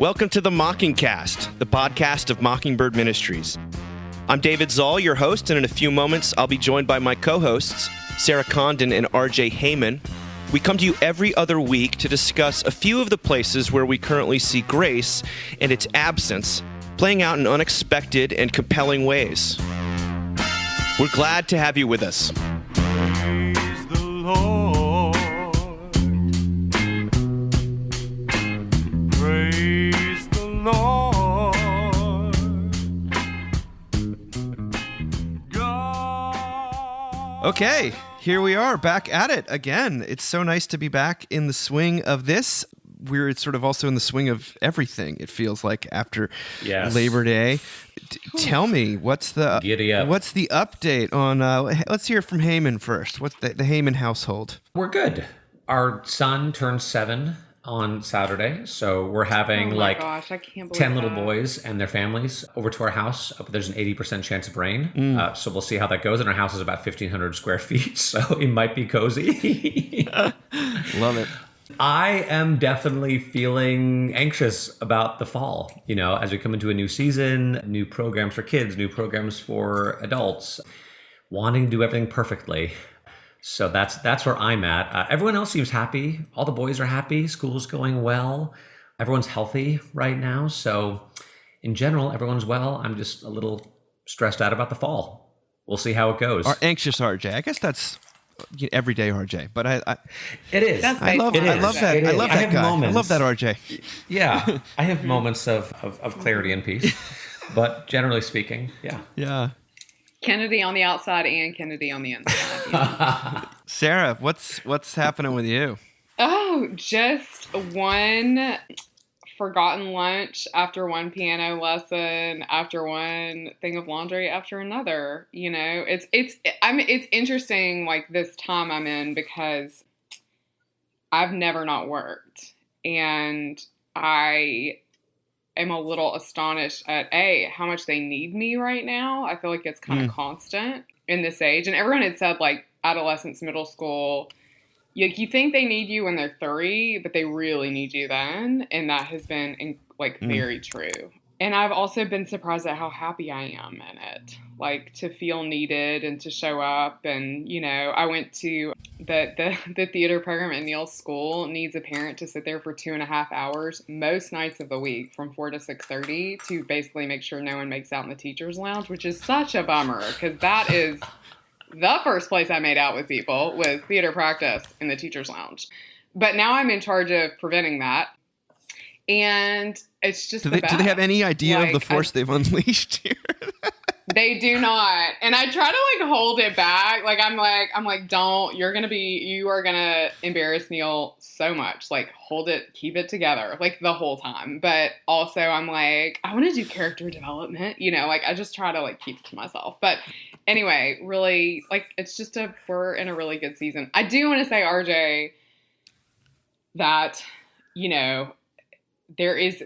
Welcome to the Mockingcast, the podcast of Mockingbird Ministries. I'm David Zoll, your host, and in a few moments, I'll be joined by my co-hosts, Sarah Condon and RJ Heyman. We come to you every other week to discuss a few of the places where we currently see grace and its absence playing out in unexpected and compelling ways. We're glad to have you with us. Praise the Lord. Praise the Lord. God. Okay, here we are, back at it again. It's so nice to be back in the swing of this. We're sort of also in the swing of everything, it feels like, after Labor Day. Tell me, what's the update on, let's hear from Heyman first. What's the Heyman household? We're good. Our son turned 7 on Saturday, so we're having 10 little boys and their families over to our house. There's an 80% chance of rain, so we'll see how that goes. And our house is about 1,500 square feet, so it might be cozy. Love it. I am definitely feeling anxious about the fall, as we come into a new season, new programs for kids, new programs for adults, wanting to do everything perfectly. So that's where I'm at. Everyone else seems happy. All the boys are happy. School's going well. Everyone's healthy right now. So in general, everyone's well. I'm just a little stressed out about the fall. We'll see how it goes. Our anxious RJ. I guess that's everyday RJ, but it is. I love that. I love that guy. I love that RJ. Yeah, I have moments of clarity and peace, but generally speaking, yeah. Kennedy on the outside and Kennedy on the inside. Sarah, what's happening with you? Oh, just one forgotten lunch after one piano lesson, after one thing of laundry, after another. It's interesting, like, this time I'm in, because I've never not worked, and I am a little astonished at how much they need me right now. I feel like it's kind of constant in this age, and everyone had said, like, adolescence, middle school, you think they need you when they're 3, but they really need you then. And that has been, very true. And I've also been surprised at how happy I am in it. Like, to feel needed and to show up. And, I went to the theater program at Neil's school. Needs a parent to sit there for 2.5 hours most nights of the week from 4 to 6:30 to basically make sure no one makes out in the teacher's lounge, which is such a bummer, because that is the first place I made out with people was theater practice in the teacher's lounge. But now I'm in charge of preventing that. And it's just do they have any idea of the force they've unleashed here? They do not. And I try to hold it back. I'm like, don't, you are going to embarrass Neil so much. Hold it, keep it together, the whole time. But also I'm like, I want to do character development, I just try to keep it to myself. But anyway, really, it's just we're in a really good season. I do want to say, RJ, that,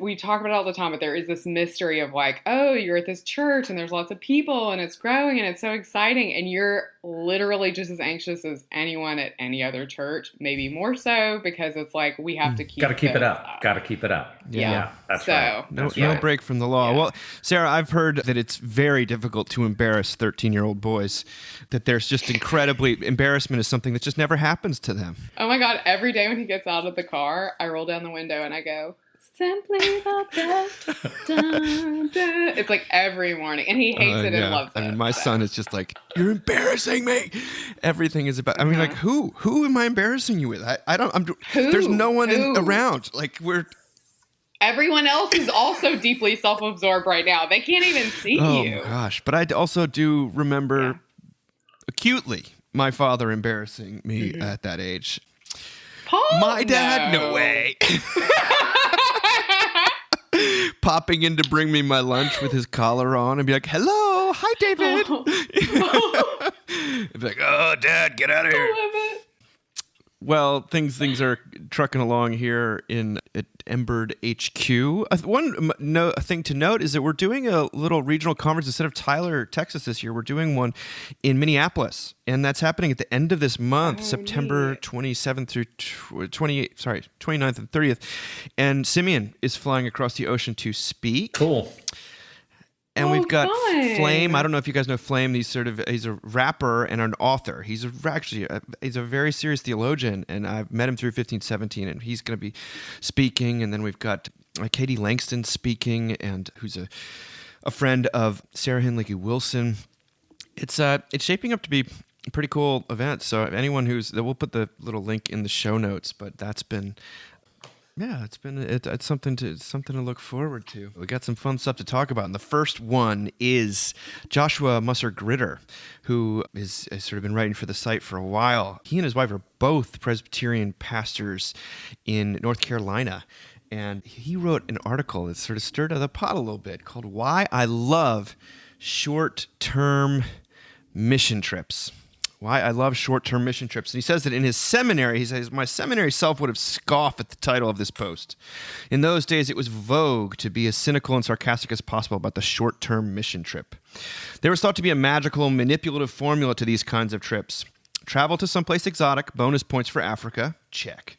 we talk about it all the time, but there is this mystery of you're at this church and there's lots of people and it's growing and it's so exciting. And you're literally just as anxious as anyone at any other church, maybe more so, because it's we have to keep it up. Got to keep it up. Yeah, that's right. No break from the law. Yeah. Well, Sarah, I've heard that it's very difficult to embarrass 13-year-old boys, that there's just embarrassment is something that just never happens to them. Oh my God. Every day when he gets out of the car, I roll down the window and I go, simply the best. Dun, dun. It's every morning, and he hates it and loves it. My son is just you're embarrassing me. Everything is about. Who am I embarrassing you with? There's no one around. Everyone else is also deeply self-absorbed right now. They can't even see you. Oh gosh! But I also do remember acutely my father embarrassing me at that age. Paul, my dad, no way. Popping in to bring me my lunch with his collar on and be like, hello, hi, David. Oh. I'd be like, oh, Dad, get out of here. I love it. Well, things are trucking along here at Embird HQ. A thing to note is that we're doing a little regional conference instead of Tyler, Texas this year. We're doing one in Minneapolis, and that's happening at the end of this month, September 27th through 29th and 30th. And Simeon is flying across the ocean to speak. Cool. And we've got fun. Flame. I don't know if you guys know Flame. He's a rapper and an author. He's a very serious theologian, and I've met him through 1517, and he's going to be speaking. And then we've got Katie Langston speaking, and who's a friend of Sarah Hinlicky Wilson. It's shaping up to be a pretty cool event. So anyone we'll put the little link in the show notes. But that's been. Yeah, it's something to look forward to. We got some fun stuff to talk about. And the first one is Joshua Musser-Gritter, who has sort of been writing for the site for a while. He and his wife are both Presbyterian pastors in North Carolina. And he wrote an article that sort of stirred the pot a little bit called Why I Love Short-Term Mission Trips. Why I love short-term mission trips. And he says that in his seminary, he says, my seminary self would have scoffed at the title of this post. In those days, it was vogue to be as cynical and sarcastic as possible about the short-term mission trip. There was thought to be a magical, manipulative formula to these kinds of trips. Travel to someplace exotic, bonus points for Africa, check.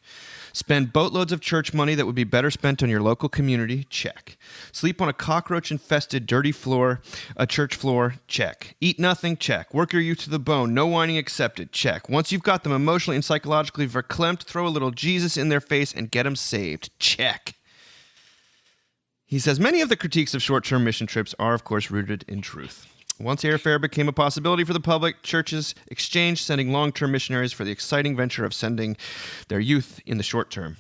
Spend boatloads of church money that would be better spent on your local community, check. Sleep on a cockroach-infested, dirty floor, a church floor, check. Eat nothing, check. Work your youth to the bone, no whining accepted, check. Once you've got them emotionally and psychologically verklempt, throw a little Jesus in their face and get them saved, check. He says, many of the critiques of short-term mission trips are, of course, rooted in truth. Once airfare became a possibility for the public, churches exchanged sending long-term missionaries for the exciting venture of sending their youth in the short term.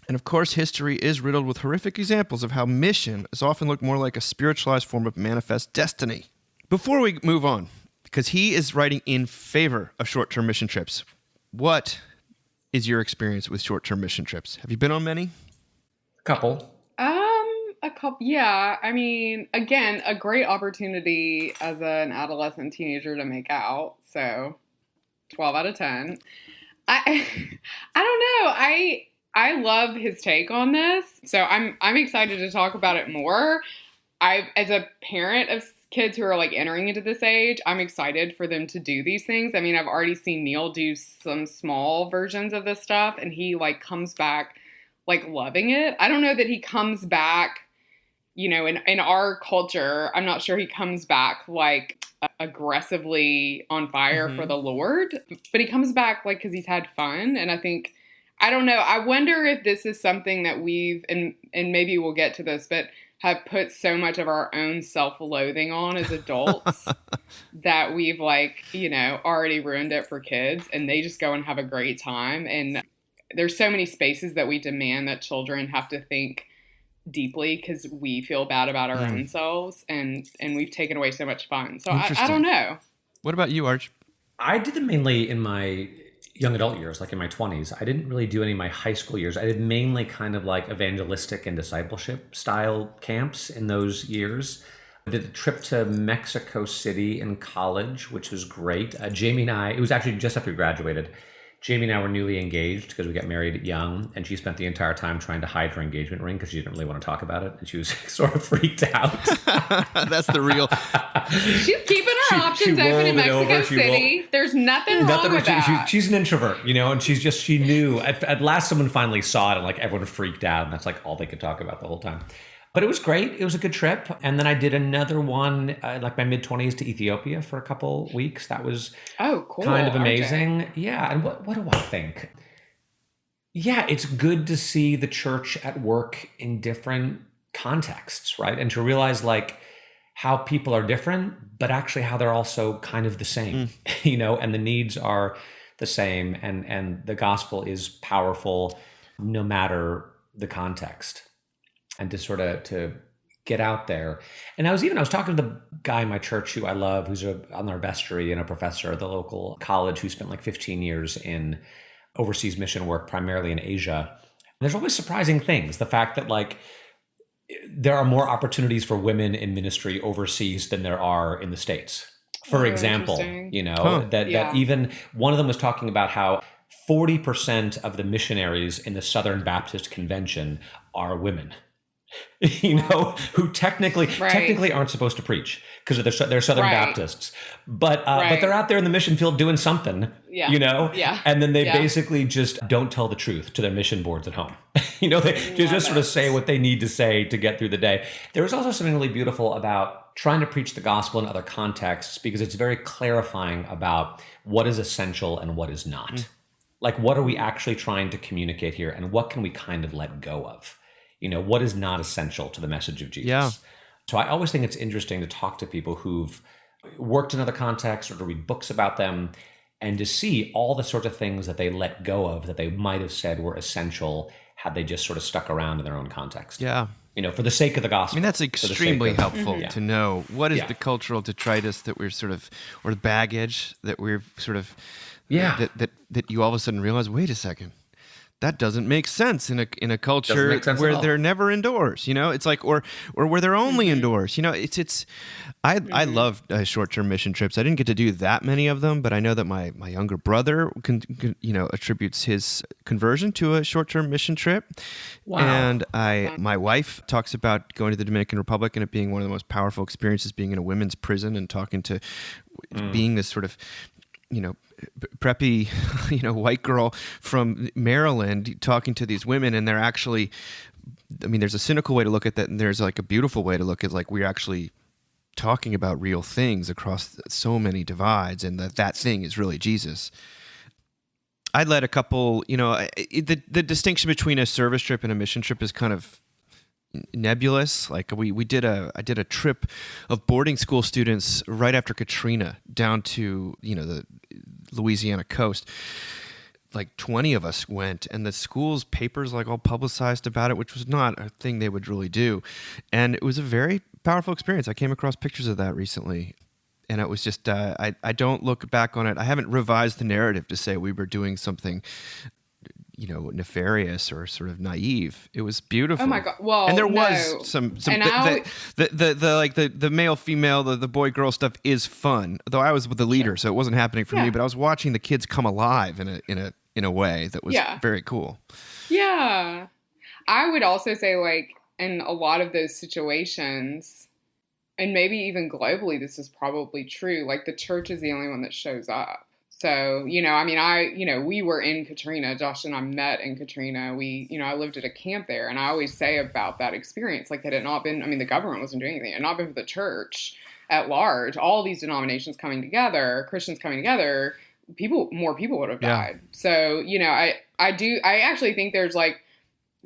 And of course, history is riddled with horrific examples of how mission has often looked more like a spiritualized form of manifest destiny. Before we move on, because he is writing in favor of short-term mission trips, what is your experience with short-term mission trips? Have you been on many? Couple. A couple, yeah. I mean, again, a great opportunity as an adolescent teenager to make out. So, 12 out of 10. I don't know. I love his take on this. So I'm excited to talk about it more. As a parent of kids who are like entering into this age, I'm excited for them to do these things. I mean, I've already seen Neil do some small versions of this stuff, and he like comes back like loving it. I don't know that he comes back, you know, in our culture, I'm not sure he comes back like aggressively on fire for the Lord, but he comes back like because he's had fun. And I don't know. I wonder if this is something that we've, and maybe we'll get to this, but have put so much of our own self-loathing on as adults that we've like, you know, already ruined it for kids, and they just go and have a great time. And there's so many spaces that we demand that children have to think deeply because we feel bad about our own selves, and we've taken away so much fun. So I don't know. What about you, Arch? I did them mainly in my young adult years, like in my 20s. I didn't really do any of my high school years. I did mainly kind of like evangelistic and discipleship style camps in those years. I did a trip to Mexico City in college, which was great. Jamie and I, it was actually just after we graduated. Jamie and I were newly engaged because we got married young, and she spent the entire time trying to hide her engagement ring because she didn't really want to talk about it, and she was sort of freaked out. That's the real. She's keeping her options open in Mexico City. There's nothing wrong with that. She's an introvert, you know, and she knew. At last, someone finally saw it, and like everyone freaked out, and that's like all they could talk about the whole time. But it was great. It was a good trip. And then I did another one, like my mid-20s, to Ethiopia for a couple weeks. That was kind of amazing. RJ. Yeah. And what do I think? Yeah, it's good to see the church at work in different contexts, right? And to realize like how people are different, but actually how they're also kind of the same, you know, and the needs are the same. And the gospel is powerful no matter the context. And to sort of to get out there. And I was talking to the guy in my church who I love, who's on our vestry and a professor at the local college who spent like 15 years in overseas mission work, primarily in Asia. And there's always surprising things. The fact that like there are more opportunities for women in ministry overseas than there are in the States. For example, you know, that even one of them was talking about how 40% of the missionaries in the Southern Baptist Convention are women. Who technically aren't supposed to preach because they're Southern Baptists, but they're out there in the mission field doing something, and then they basically just don't tell the truth to their mission boards at home. They just sort of say what they need to say to get through the day. There's also something really beautiful about trying to preach the gospel in other contexts because it's very clarifying about what is essential and what is not. Like, what are we actually trying to communicate here, and what can we kind of let go of? What is not essential to the message of Jesus? Yeah. So I always think it's interesting to talk to people who've worked in other contexts or to read books about them and to see all the sorts of things that they let go of that they might have said were essential had they just sort of stuck around in their own context. Yeah. For the sake of the gospel. I mean, that's extremely helpful to know. What is Yeah. the cultural detritus that we're sort of, or the baggage that we're sort of, that you all of a sudden realize, wait a second, that doesn't make sense in a culture where they're never indoors. It's like, or where they're only indoors. I love short-term mission trips. I didn't get to do that many of them, but I know that my younger brother attributes his conversion to a short-term mission trip. Wow. And my wife talks about going to the Dominican Republic and it being one of the most powerful experiences, being in a women's prison and talking to being this sort of preppy, white girl from Maryland talking to these women, and they're actually, there's a cynical way to look at that, and there's like a beautiful way to look at like we're actually talking about real things across so many divides, and that thing is really Jesus. I led a couple, the distinction between a service trip and a mission trip is kind of nebulous. Like I did a trip of boarding school students right after Katrina down to the Louisiana coast. Like 20 of us went, and the school's papers like all publicized about it, which was not a thing they would really do, and it was a very powerful experience. I came across pictures of that recently, and it was just I don't look back on it. I haven't revised the narrative to say we were doing something nefarious or sort of naive. It was beautiful. Oh my God! Well, and there was some the male female the boy girl stuff is fun. Though I was with the leader, so it wasn't happening for me. But I was watching the kids come alive in a way that was very cool. Yeah, I would also say in a lot of those situations, and maybe even globally, this is probably true. Like the church is the only one that shows up. So, we were in Katrina. Josh and I met in Katrina. I lived at a camp there. And I always say about that experience, like, had it not been, the government wasn't doing anything. It had not been for the church at large, all these denominations coming together, Christians coming together, more people would have died. So, I actually think there's like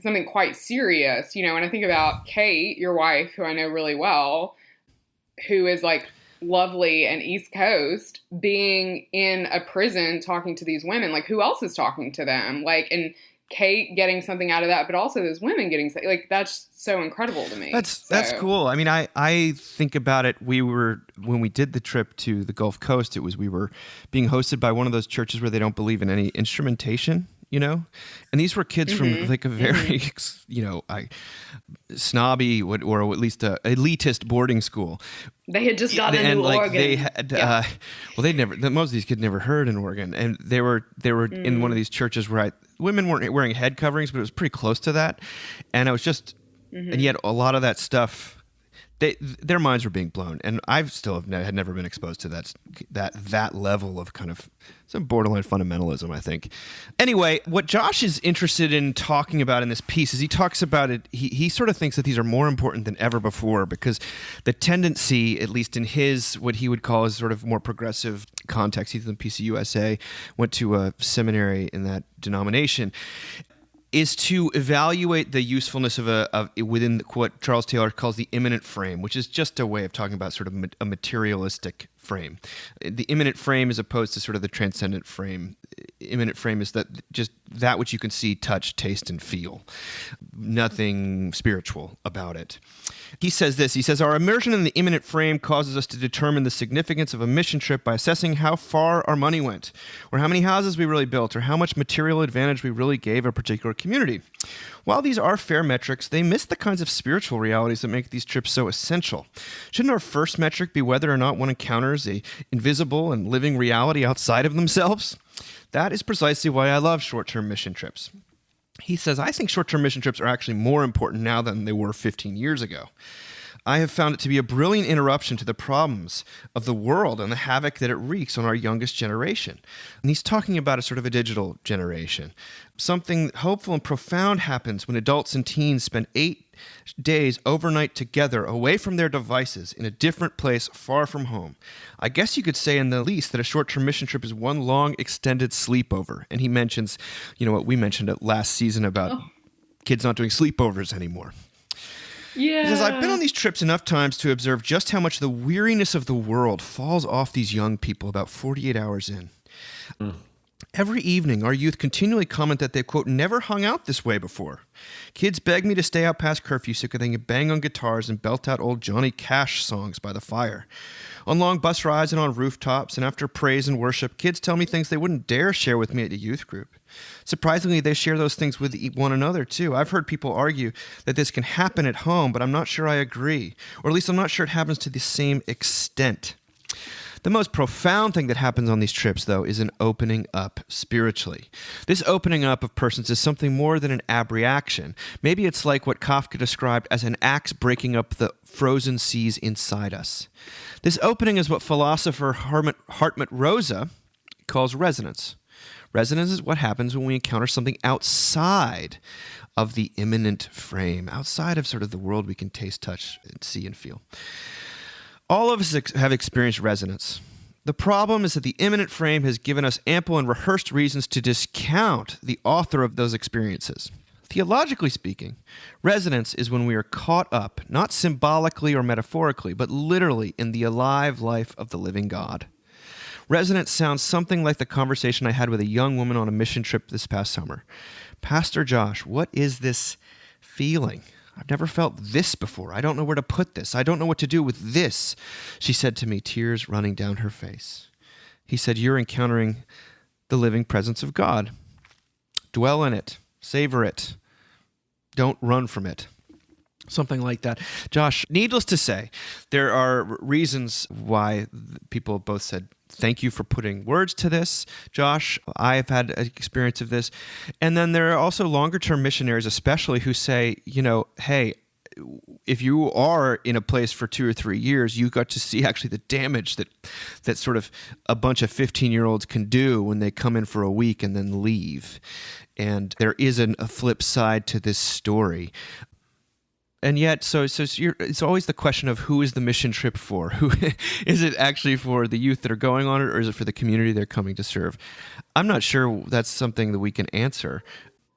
something quite serious, and I think about Kate, your wife, who I know really well, who is like lovely and East Coast, being in a prison talking to these women. Like, who else is talking to them? Like, and Kate getting something out of that, but also those women getting like, that's so incredible to me. That's cool. I mean, I think about it. When we did the trip to the Gulf Coast, we were being hosted by one of those churches where they don't believe in any instrumentation. And these were kids from like a very, snobby or at least a elitist boarding school. They had just gotten into Oregon. They had, most of these kids never heard in Oregon, and they were in one of these churches where women weren't wearing head coverings, but it was pretty close to that, and I was just, and yet a lot of that stuff. Their minds were being blown, and I had never been exposed to that level of kind of some borderline fundamentalism, I think. Anyway, what Josh is interested in talking about in this piece is he talks about it. He sort of thinks that these are more important than ever before because the tendency, at least in his what he would call his sort of more progressive context, he's in PCUSA, went to a seminary in that denomination, is to evaluate the usefulness of within what Charles Taylor calls the immanent frame, which is just a way of talking about sort of a materialistic frame. The immanent frame as opposed to sort of the transcendent frame. Immanent frame is just that which you can see, touch, taste, and feel. Nothing spiritual about it. He says this, he says, our immersion in the immanent frame causes us to determine the significance of a mission trip by assessing how far our money went, or how many houses we really built, or how much material advantage we really gave a particular community. While these are fair metrics, they miss the kinds of spiritual realities that make these trips so essential. Shouldn't our first metric be whether or not one encounters a invisible and living reality outside of themselves? That is precisely why I love short-term mission trips. He says, I think short-term mission trips are actually more important now than they were 15 years ago. I have found it to be a brilliant interruption to the problems of the world and the havoc that it wreaks on our youngest generation. And he's talking about a sort of a digital generation. Something hopeful and profound happens when adults and teens spend 8 days overnight together away from their devices in a different place far from home. I guess you could say in the least that a short-term mission trip is one long extended sleepover. And he mentions, what we mentioned last season about kids not doing sleepovers anymore. Yeah. He says, I've been on these trips enough times to observe just how much the weariness of the world falls off these young people about 48 hours in. Every evening, our youth continually comment that they've, quote, never hung out this way before. Kids beg me to stay out past curfew so they can bang on guitars and belt out old Johnny Cash songs by the fire. On long bus rides and on rooftops and after praise and worship, kids tell me things they wouldn't dare share with me at a youth group. Surprisingly, they share those things with one another, too. I've heard people argue that this can happen at home, but I'm not sure I agree. Or at least I'm not sure it happens to the same extent. The most profound thing that happens on these trips, though, is an opening up spiritually. This opening up of persons is something more than an abreaction. Maybe it's like what Kafka described as an axe breaking up the frozen seas inside us. This opening is what philosopher Hartmut Rosa calls resonance. Resonance is what happens when we encounter something outside of the immanent frame, outside of sort of the world we can taste, touch, and see and feel. All of us have experienced resonance. The problem is that the immanent frame has given us ample and rehearsed reasons to discount the author of those experiences. Theologically speaking, resonance is when we are caught up, not symbolically or metaphorically, but literally in the alive life of the living God. Resonance sounds something like the conversation I had with a young woman on a mission trip this past summer. Pastor Josh, what is this feeling? I've never felt this before. I don't know where to put this. I don't know what to do with this, she said to me, tears running down her face. He said, you're encountering the living presence of God. Dwell in it. Savor it. Don't run from it. Something like that. Josh, needless to say, there are reasons why people both said, thank you for putting words to this, Josh. I've had an experience of this. And then there are also longer-term missionaries, especially, who say, hey, if you are in a place for 2 or 3 years, you got to see actually the damage that sort of a bunch of 15-year-olds can do when they come in for a week and then leave. And there is a flip side to this story. And yet, so it's always the question of who is the mission trip for? Who is it actually for the youth that are going on it, or is it for the community they're coming to serve? I'm not sure that's something that we can answer.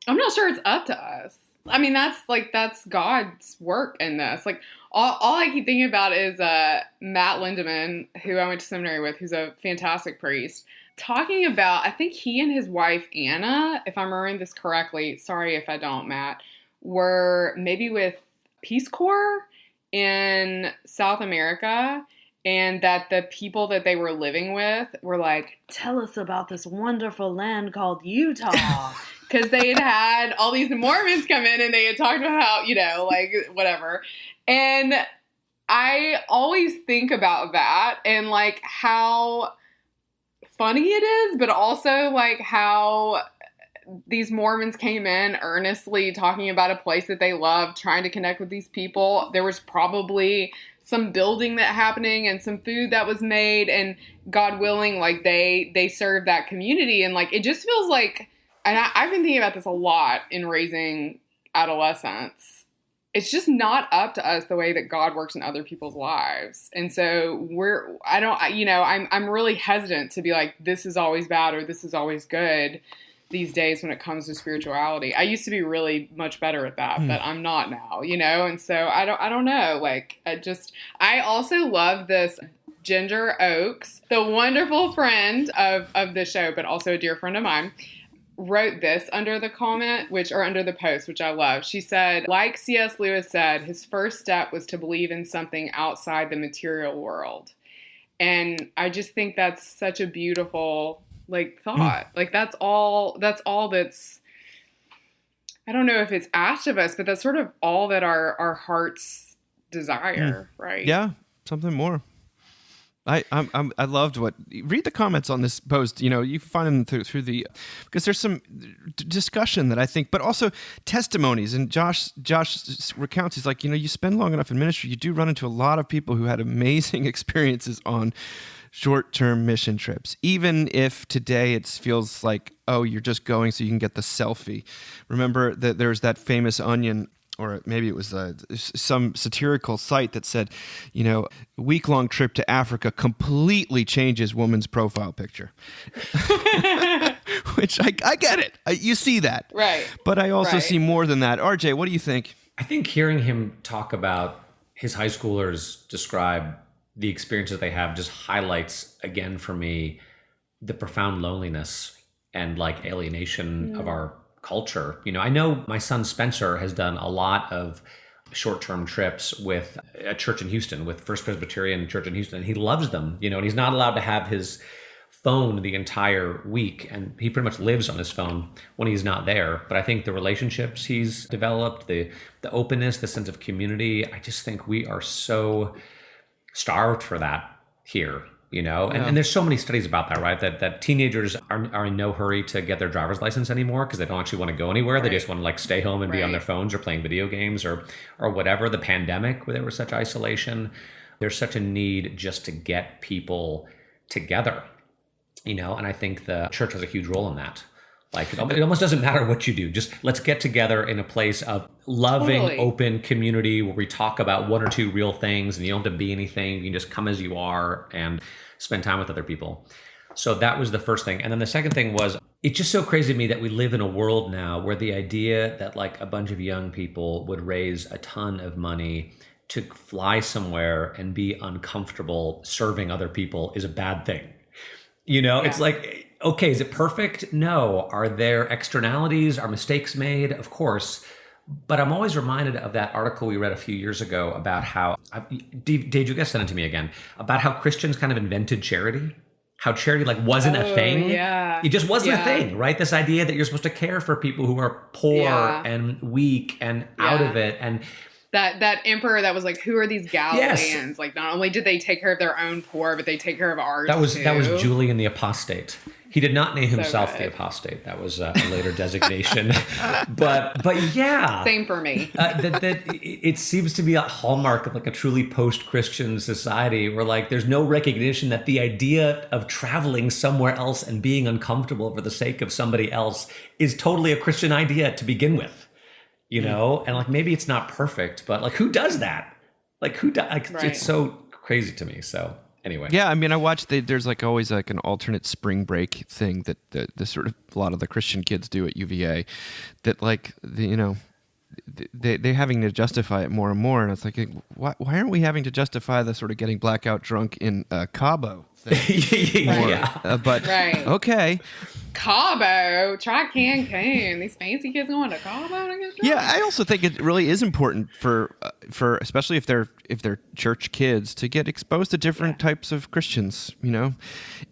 I'm not sure it's up to us. I mean, that's God's work in this. Like, all I keep thinking about is Matt Lindemann, who I went to seminary with, who's a fantastic priest, talking about, I think he and his wife, Anna, if I'm remembering this correctly, sorry if I don't, Matt, were maybe with Peace Corps in South America, and that the people that they were living with were like, tell us about this wonderful land called Utah. Because they had all these Mormons come in and they had talked about how, like, whatever. And I always think about that and, like, how funny it is, but also, like, how these Mormons came in earnestly talking about a place that they loved, trying to connect with these people. There was probably some building that happening and some food that was made, and God willing, like, they served that community. And, like, it just feels like, and I've been thinking about this a lot in raising adolescents. It's just not up to us the way that God works in other people's lives. And so I'm really hesitant to be like, this is always bad or this is always good these days when it comes to spirituality. I used to be really much better at that, but I'm not now, and so I don't know. Like, I also love this Ginger Oaks, the wonderful friend of the show, but also a dear friend of mine, wrote this under the under the post, which I love. She said, like C.S. Lewis said, his first step was to believe in something outside the material world. And I just think that's such a beautiful, like, thought. Like, that's all that's I don't know if it's asked of us, but that's sort of all that our hearts desire, right? Yeah, something more. I loved what read the comments on this post. You find them through the because there's some discussion that I think, but also testimonies. And Josh recounts, he's like, you spend long enough in ministry, you do run into a lot of people who had amazing experiences on short-term mission trips, even if today it feels like, oh, you're just going so you can get the selfie. Remember that there's that famous Onion, or maybe it was some satirical site that said, week-long trip to Africa completely changes woman's profile picture. Which I get it. You see that. Right. But I also see more than that. RJ, what do you think? I think hearing him talk about his high schoolers describe the experiences they have just highlights again for me the profound loneliness and like alienation of our culture. I know my son Spencer has done a lot of short-term trips with a church in Houston, with First Presbyterian Church in Houston, and he loves them, and he's not allowed to have his phone the entire week, and he pretty much lives on his phone when he's not there. But I think the relationships he's developed, the openness, the sense of community, I just think we are so starved for that here. And there's so many studies about that, right? That teenagers are in no hurry to get their driver's license anymore because they don't actually want to go anywhere. Right. They just want to like stay home and be on their phones or playing video games or whatever. The pandemic, where there was such isolation, there's such a need just to get people together, and I think the church has a huge role in that. Like it almost doesn't matter what you do. Just let's get together in a place of loving, open community where we talk about one or two real things and you don't have to be anything. You can just come as you are and spend time with other people. So that was the first thing. And then the second thing was, it's just so crazy to me that we live in a world now where the idea that like a bunch of young people would raise a ton of money to fly somewhere and be uncomfortable serving other people is a bad thing. It's like, okay, is it perfect? No. Are there externalities? Are mistakes made? Of course. But I'm always reminded of that article we read a few years ago about how, Dave, you guys sent it to me again, about how Christians kind of invented charity. How charity like wasn't a thing. Yeah. It just wasn't a thing, right? This idea that you're supposed to care for people who are poor and weak and out of it. And that emperor that was like, who are these Galileans? Yes. Like, not only did they take care of their own poor, but they take care of ours that was too. Julian the Apostate. He did not name himself the Apostate. That was a later designation. but yeah. Same for me. It seems to be a hallmark of like a truly post-Christian society where like there's no recognition that the idea of traveling somewhere else and being uncomfortable for the sake of somebody else is totally a Christian idea to begin with. And like maybe it's not perfect, but like who does that? Like who does? Like, It's so crazy to me. So anyway, yeah, I mean, I watched. There's like always like an alternate spring break thing that the sort of a lot of the Christian kids do at UVA, that like they're having to justify it more and more, and it's like why aren't we having to justify the sort of getting blackout drunk in Cabo thing? Okay. Cabo, try Cancun. These fancy kids going to Cabo to get drunk? Yeah, I also think it really is important for especially if they're church kids to get exposed to different types of Christians,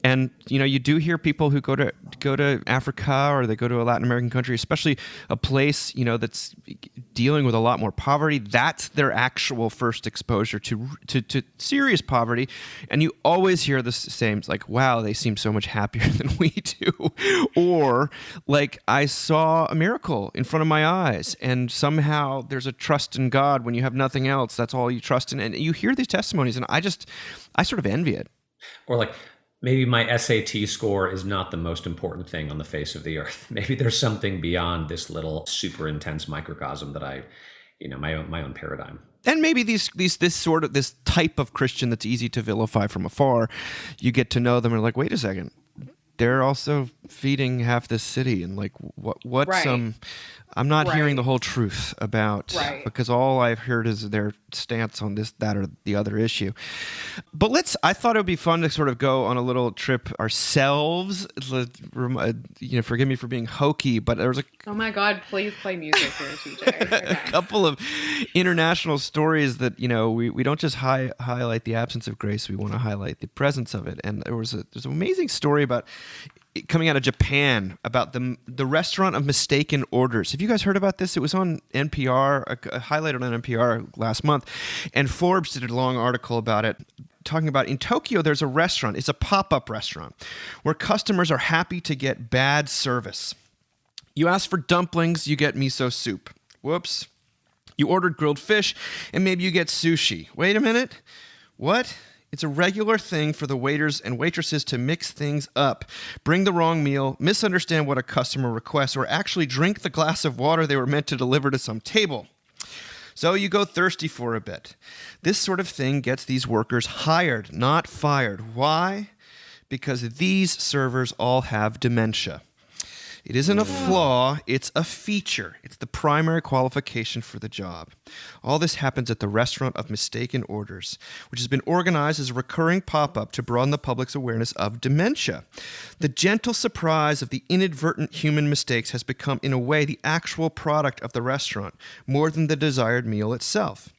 and you do hear people who go to Africa or they go to a Latin American country, especially a place that's dealing with a lot more poverty. That's their actual first exposure to serious poverty, and you always hear the same, like, wow, they seem so much happier than we do. Or like, I saw a miracle in front of my eyes, and somehow there's a trust in God when you have nothing else. That's all you trust in. And you hear these testimonies, and I sort of envy it. Or like, maybe my SAT score is not the most important thing on the face of the earth. Maybe there's something beyond this little super intense microcosm that I, my own paradigm. And maybe this type of Christian that's easy to vilify from afar, you get to know them and like, wait a second, they're also feeding half this city, and like what's I'm not hearing the whole truth about, because all I've heard is their stance on this, that, or the other issue. But I thought it would be fun to sort of go on a little trip ourselves. Forgive me for being hokey, but there was oh my God, please play music here, TJ. Okay. A couple of international stories that, we don't just highlight the absence of grace, we want to highlight the presence of it. And there's an amazing story about coming out of Japan about the restaurant of mistaken orders. Have you guys heard about this? It was on NPR, highlighted on NPR last month, and Forbes did a long article about it, talking about in Tokyo, there's a restaurant. It's a pop-up restaurant where customers are happy to get bad service. You ask for dumplings, you get miso soup. Whoops. You ordered grilled fish, and maybe you get sushi. Wait a minute. What? It's a regular thing for the waiters and waitresses to mix things up, bring the wrong meal, misunderstand what a customer requests, or actually drink the glass of water they were meant to deliver to some table. So you go thirsty for a bit. This sort of thing gets these workers hired, not fired. Why? Because these servers all have dementia. It isn't a flaw, it's a feature. It's the primary qualification for the job. All this happens at the Restaurant of Mistaken Orders, which has been organized as a recurring pop-up to broaden the public's awareness of dementia. The gentle surprise of the inadvertent human mistakes has become, in a way, the actual product of the restaurant, more than the desired meal itself.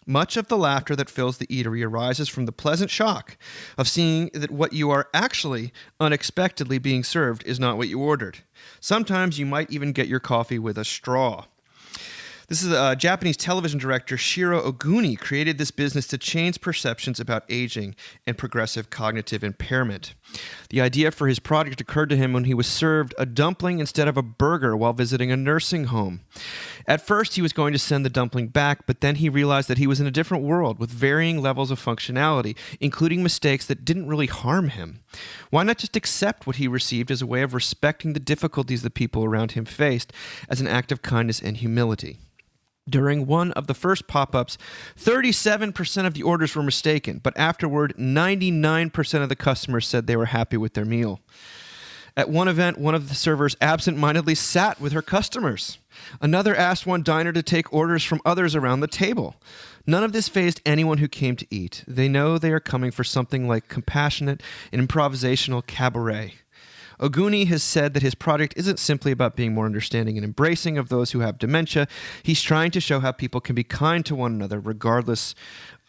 Much of the laughter that fills the eatery arises from the pleasant shock of seeing that what you are actually unexpectedly being served is not what you ordered. Sometimes you might even get your coffee with a straw. This is a Japanese television director, Shiro Oguni, created this business to change perceptions about aging and progressive cognitive impairment. The idea for his project occurred to him when he was served a dumpling instead of a burger while visiting a nursing home. At first, he was going to send the dumpling back, but then he realized that he was in a different world with varying levels of functionality, including mistakes that didn't really harm him. Why not just accept what he received as a way of respecting the difficulties the people around him faced as an act of kindness and humility? During one of the first pop-ups, 37% of the orders were mistaken, but afterward, 99% of the customers said they were happy with their meal. At one event, one of the servers absent-mindedly sat with her customers. Another asked one diner to take orders from others around the table. None of this fazed anyone who came to eat. They know they are coming for something like compassionate and improvisational cabaret. Oguni has said that his project isn't simply about being more understanding and embracing of those who have dementia. He's trying to show how people can be kind to one another regardless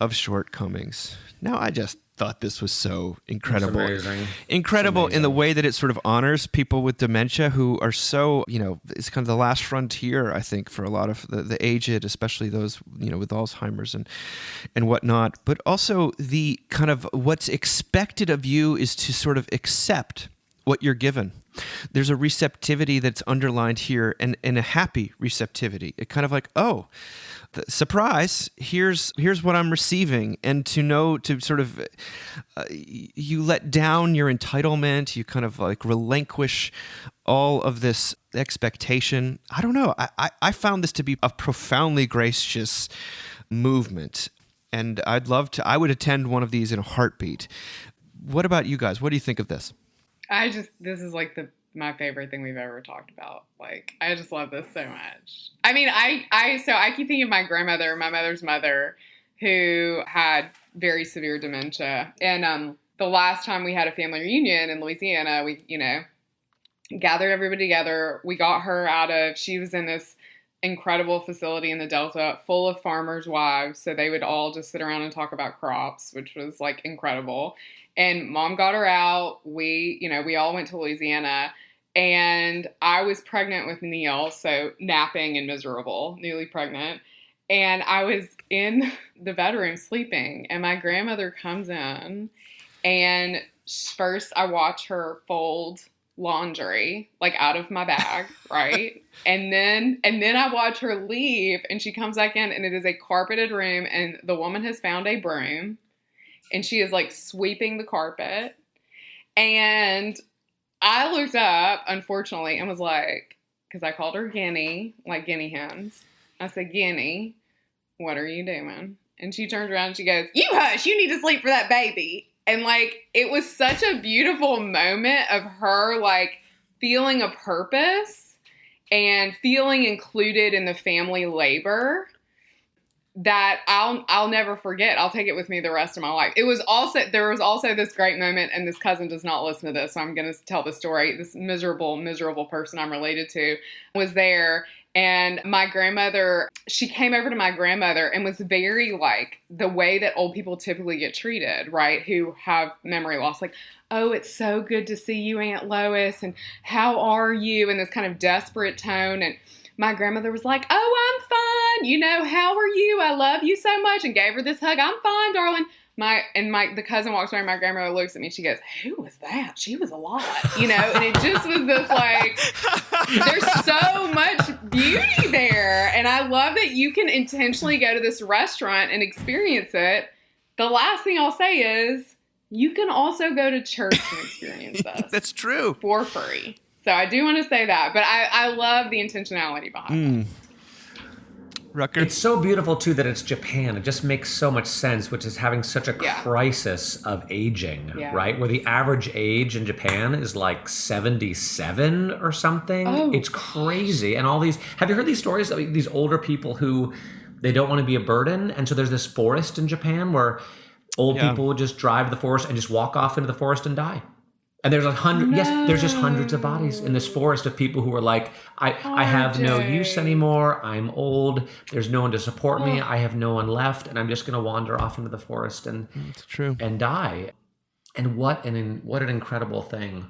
of shortcomings. Now, I just thought this was so incredible. It's amazing. Incredible It's amazing. in the way that it sort of honors people with dementia who are so, it's kind of the last frontier, I think, for a lot of the aged, especially those, with Alzheimer's and whatnot. But also the kind of what's expected of you is to sort of accept what you're given. There's a receptivity that's underlined here and a happy receptivity. It kind of like, oh, surprise, here's what I'm receiving. And to know to sort of, you let down your entitlement, you kind of like relinquish all of this expectation. I don't know. I found this to be a profoundly gracious movement. And I would attend one of these in a heartbeat. What about you guys? What do you think of this? This is like my favorite thing we've ever talked about. Like, I just love this so much. I mean, I keep thinking of my grandmother, my mother's mother, who had very severe dementia. And the last time we had a family reunion in Louisiana, we, gathered everybody together. We got her she was in this incredible facility in the Delta full of farmers' wives. So they would all just sit around and talk about crops, which was like incredible. And Mom got her out. We all went to Louisiana, and I was pregnant with Neil, so napping and miserable, newly pregnant. And I was in the bedroom sleeping, and my grandmother comes in, and first I watch her fold laundry, like out of my bag, right? And then I watch her leave, and she comes back in, and it is a carpeted room, and the woman has found a broom. And she is like sweeping the carpet. And I looked up, unfortunately, and was like, because I called her Guinea, like guinea hens. I said, Guinea, what are you doing? And she turns around and she goes, you hush, you need to sleep for that baby. And like, it was such a beautiful moment of her like feeling a purpose and feeling included in the family labor that I'll never forget. I'll take it with me the rest of my life. There was also this great moment, and this cousin does not listen to this, so I'm going to tell the story. This miserable person I'm related to was there, And my grandmother, she came over to my grandmother and was very like the way that old people typically get treated, right? Who have memory loss. Like, oh, it's so good to see you, Aunt Lois. And how are you? In this kind of desperate tone. And my grandmother was like, oh, I'm fine. You know, how are you? I love you so much. And gave her this hug. I'm fine, darling. The cousin walks by and my grandmother looks at me and she goes, who was that? She was a lot, you know? And it just was this like, there's so much beauty there. And I love that you can intentionally go to this restaurant and experience it. The last thing I'll say is you can also go to church and experience this. That's true. For free. So I do want to say that, but I love the intentionality behind it. Rucker? It's so beautiful, too, that it's Japan. It just makes so much sense, which is having such a crisis of aging, right? Where the average age in Japan is like 77 or something. Oh, it's crazy. And all these... Have you heard these stories of these older people who they don't want to be a burden? And so there's this forest in Japan where old people would just drive to the forest and just walk off into the forest and die. And there's there's just hundreds of bodies in this forest of people who are like, I have no use anymore. I'm old. There's no one to support me. I have no one left. And I'm just going to wander off into the forest and die. And what an incredible thing.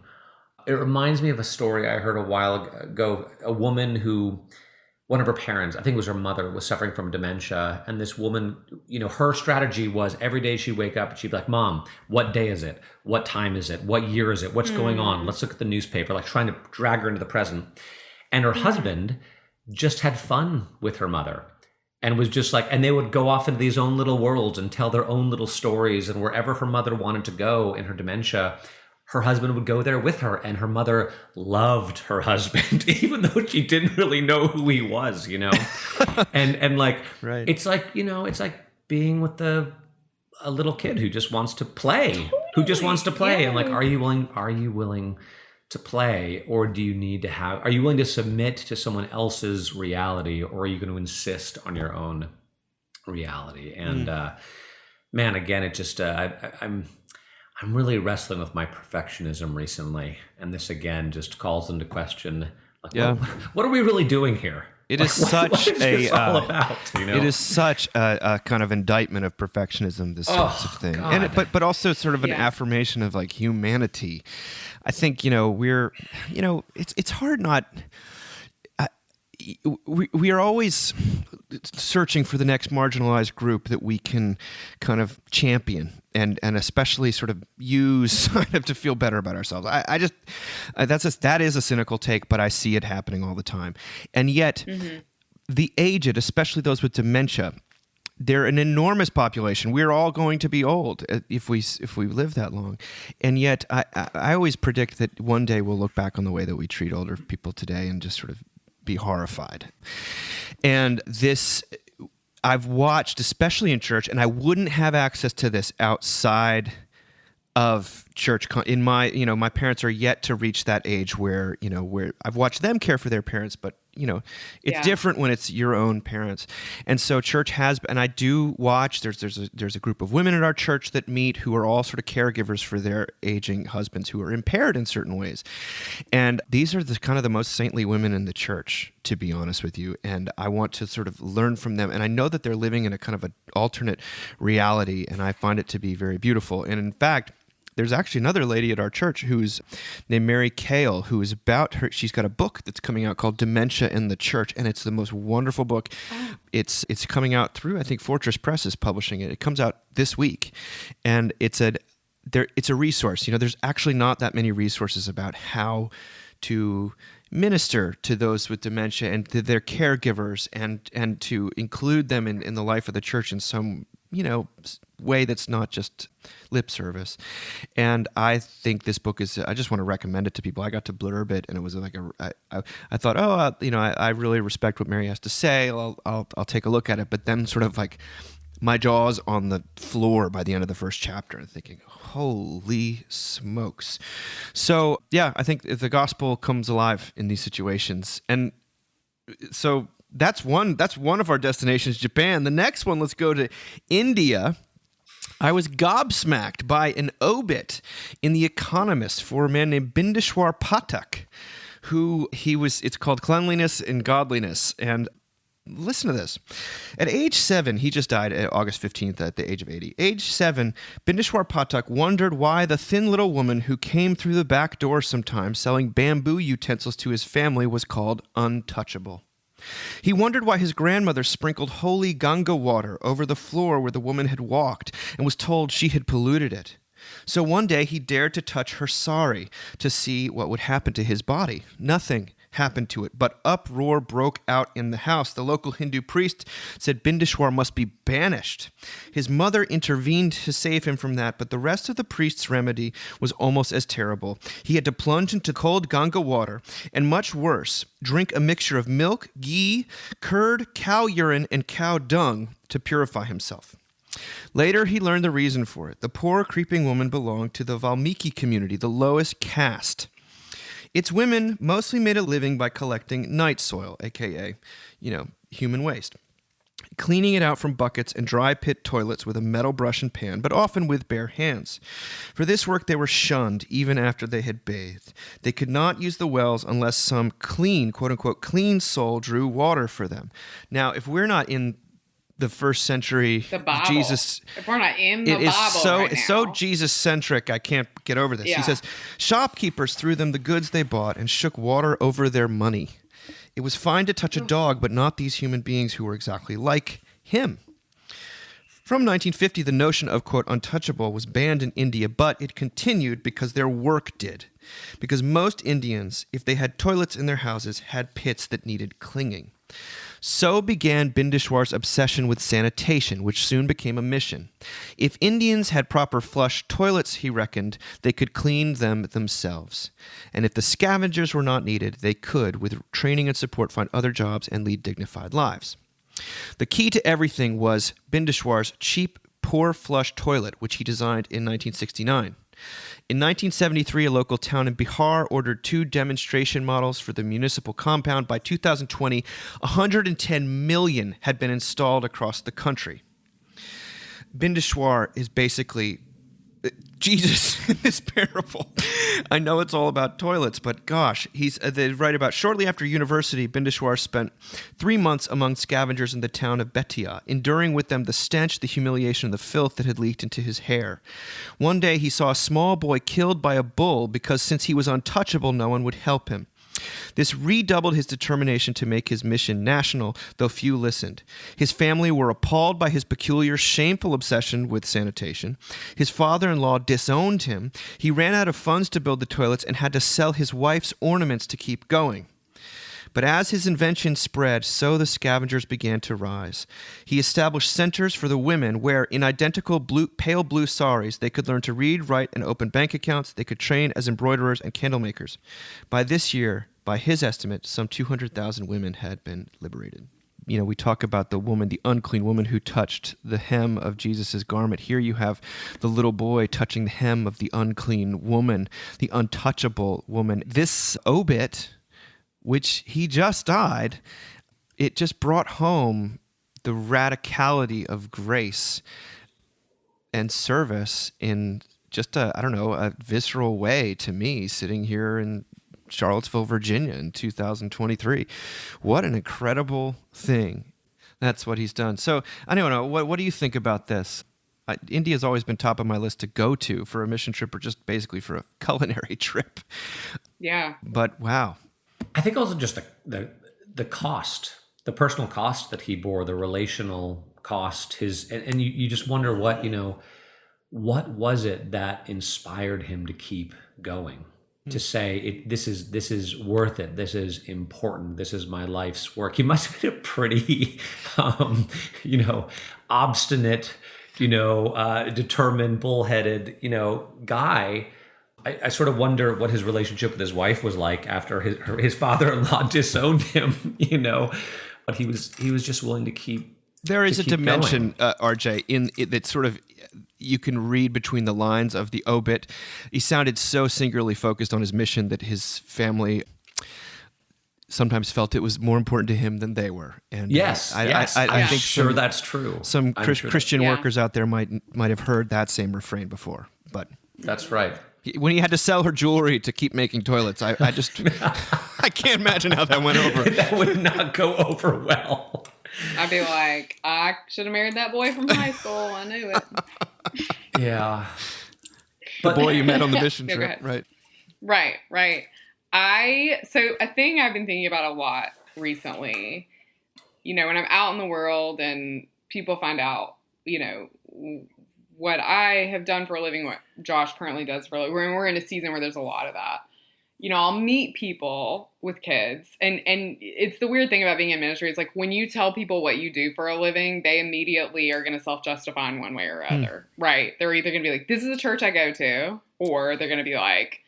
It reminds me of a story I heard a while ago. A woman who, one of her parents, I think it was her mother, was suffering from dementia. And this woman, you know, her strategy was every day she'd wake up and she'd be like, Mom, what day is it? What time is it? What year is it? What's going on? Let's look at the newspaper, like trying to drag her into the present. And her husband just had fun with her mother and was just like, and they would go off into these own little worlds and tell their own little stories. And wherever her mother wanted to go in her dementia, her husband would go there with her, and her mother loved her husband, even though she didn't really know who he was, you know? and like, it's like, you know, it's like being with a little kid who just wants to play, And like, are you willing to play, or do you need to are you willing to submit to someone else's reality, or are you going to insist on your own reality? And, man, again, it just, I'm really wrestling with my perfectionism recently, and this again just calls into question. Like, what are we really doing here? It is such what is this all about, you know? It is such a kind of indictment of perfectionism. This sorts of thing, and but also sort of an affirmation of like humanity. I think it's hard not. We are always searching for the next marginalized group that we can kind of champion and especially sort of use kind of to feel better about ourselves. That is a cynical take, but I see it happening all the time. And yet the aged, especially those with dementia, they're an enormous population. We're all going to be old if we live that long. And yet I always predict that one day we'll look back on the way that we treat older people today and just sort of be horrified. And this I've watched, especially in church, and I wouldn't have access to this outside of church. My parents are yet to reach that age where I've watched them care for their parents, but it's different when it's your own parents. And so church has, and I do watch, there's a group of women at our church that meet who are all sort of caregivers for their aging husbands who are impaired in certain ways. And these are the most saintly women in the church, to be honest with you. And I want to sort of learn from them. And I know that they're living in a kind of an alternate reality, and I find it to be very beautiful. And in fact, there's actually another lady at our church who's named Mary Kale, who is she's got a book that's coming out called Dementia in the Church, and it's the most wonderful book. It's coming out through, I think Fortress Press is publishing it. It comes out this week, and it's a resource. There's actually not that many resources about how to minister to those with dementia and to their caregivers and to include them in the life of the church in some way that's not just lip service. And I think this book I just want to recommend it to people. I got to blurb it, and it was like I thought, I really respect what Mary has to say. I'll take a look at it. But then sort of like my jaw's on the floor by the end of the first chapter and thinking, holy smokes. So yeah, I think the gospel comes alive in these situations. And so that's one of our destinations, Japan. The next one, let's go to India. I was gobsmacked by an obit in The Economist for a man named Bindeshwar Pathak, it's called Cleanliness and Godliness. And listen to this. At age 7, he just died August 15th at the age of 80. Age 7, Bindeshwar Pathak wondered why the thin little woman who came through the back door sometimes selling bamboo utensils to his family was called untouchable. He wondered why his grandmother sprinkled holy Ganga water over the floor where the woman had walked and was told she had polluted it. So one day he dared to touch her sari to see what would happen to his body. Nothing happened to it, but uproar broke out in the house. The local Hindu priest said Bindeshwar must be banished. His mother intervened to save him from that, but the rest of the priest's remedy was almost as terrible. He had to plunge into cold Ganga water, and much worse, drink a mixture of milk, ghee, curd, cow urine, and cow dung to purify himself. Later, he learned the reason for it. The poor, creeping woman belonged to the Valmiki community, the lowest caste. Its women mostly made a living by collecting night soil, aka, human waste, cleaning it out from buckets and dry pit toilets with a metal brush and pan, but often with bare hands. For this work, they were shunned even after they had bathed. They could not use the wells unless some clean, quote-unquote, clean soul drew water for them. Now, if we're not in the first century, the Bible. Jesus, if we're not in the it is Bible so Jesus-centric, I can't get over this. Yeah. He says, shopkeepers threw them the goods they bought and shook water over their money. It was fine to touch a dog, but not these human beings who were exactly like him. From 1950, the notion of, quote, untouchable was banned in India, but it continued because their work did. Because most Indians, if they had toilets in their houses, had pits that needed cleaning. So began Bindeshwar's obsession with sanitation, which soon became a mission. If Indians had proper flush toilets, he reckoned, they could clean them themselves. And if the scavengers were not needed, they could, with training and support, find other jobs and lead dignified lives. The key to everything was Bindeshwar's cheap, poor flush toilet, which he designed in 1969. In 1973, a local town in Bihar ordered 2 demonstration models for the municipal compound. By 2020, 110 million had been installed across the country. Bindeshwar is basically Jesus in this parable. I know it's all about toilets, but gosh, they write about shortly after university, Bindeshwar spent 3 months among scavengers in the town of Betia, enduring with them the stench, the humiliation, and the filth that had leaked into his hair. One day he saw a small boy killed by a bull because since he was untouchable, no one would help him. This redoubled his determination to make his mission national, though few listened. His family were appalled by his peculiar, shameful obsession with sanitation. His father-in-law disowned him. He ran out of funds to build the toilets and had to sell his wife's ornaments to keep going. But as his invention spread, so the scavengers began to rise. He established centers for the women where, in identical pale blue saris, they could learn to read, write, and open bank accounts. They could train as embroiderers and candle makers. By this year, by his estimate, some 200,000 women had been liberated. We talk about the woman, the unclean woman who touched the hem of Jesus' garment. Here you have the little boy touching the hem of the unclean woman, the untouchable woman. This obit, which he just died, it just brought home the radicality of grace and service in just a visceral way to me, sitting here in Charlottesville, Virginia in 2023. What an incredible thing. That's what he's done. So I don't know, what do you think about this? India's always been top of my list to go to for a mission trip or just basically for a culinary trip. Yeah. But wow. I think also just the cost, the personal cost that he bore, the relational cost, and you just wonder what was it that inspired him to keep going, to say this is worth it, this is important, this is my life's work. He must have been a pretty obstinate, determined, bullheaded, guy. I sort of wonder what his relationship with his wife was like after his father-in-law disowned him, but he was just willing to keep. There is a dimension, RJ, in it that sort of you can read between the lines of the obit. He sounded so singularly focused on his mission that his family sometimes felt it was more important to him than they were. And yes, I think sure that's true. Some Christian workers out there might have heard that same refrain before, but that's right. When he had to sell her jewelry to keep making toilets, I just I can't imagine how that went over. That would not go over well. I'd be like, I should have married that boy from high school. I knew it. Yeah. The boy you met on the mission No, go trip, ahead. right? Right. So a thing I've been thinking about a lot recently, when I'm out in the world and people find out, what I have done for a living, what Josh currently does for a living. We're in a season where there's a lot of that. I'll meet people with kids, and it's the weird thing about being in ministry. It's like when you tell people what you do for a living, they immediately are going to self-justify in one way or other, right? They're either going to be like, this is a church I go to, or they're going to be like,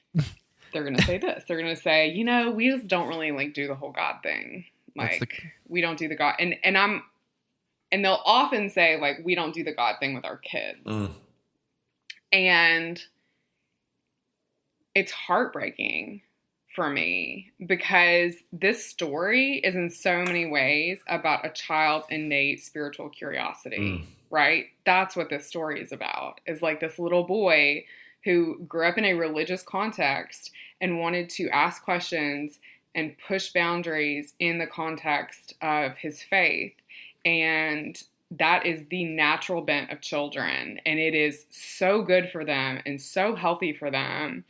they're going to say this. They're going to say, we just don't really like do the whole God thing. Like we don't do the God. And they'll often say like, we don't do the God thing with our kids. And it's heartbreaking for me because this story is in so many ways about a child's innate spiritual curiosity, right? That's what this story is about, is like this little boy who grew up in a religious context and wanted to ask questions and push boundaries in the context of his faith. And that is the natural bent of children. And it is so good for them and so healthy for them.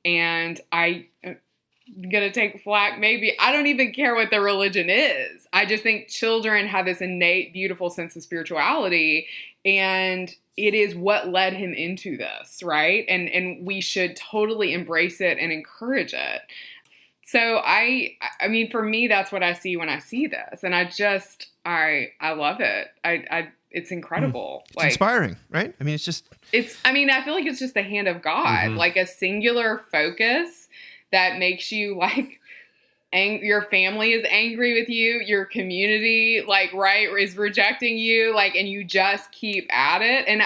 And I'm going to take flack. Maybe I don't even care what their religion is. I just think children have this innate, beautiful sense of spirituality. And it is what led him into this, right? And we should totally embrace it and encourage it. So I mean, for me, that's what I see when I see this. And I love it. It's incredible. It's inspiring, right? I mean, I feel like it's just the hand of God, like a singular focus that makes you like, your family is angry with you, your community, is rejecting you, and you just keep at it. And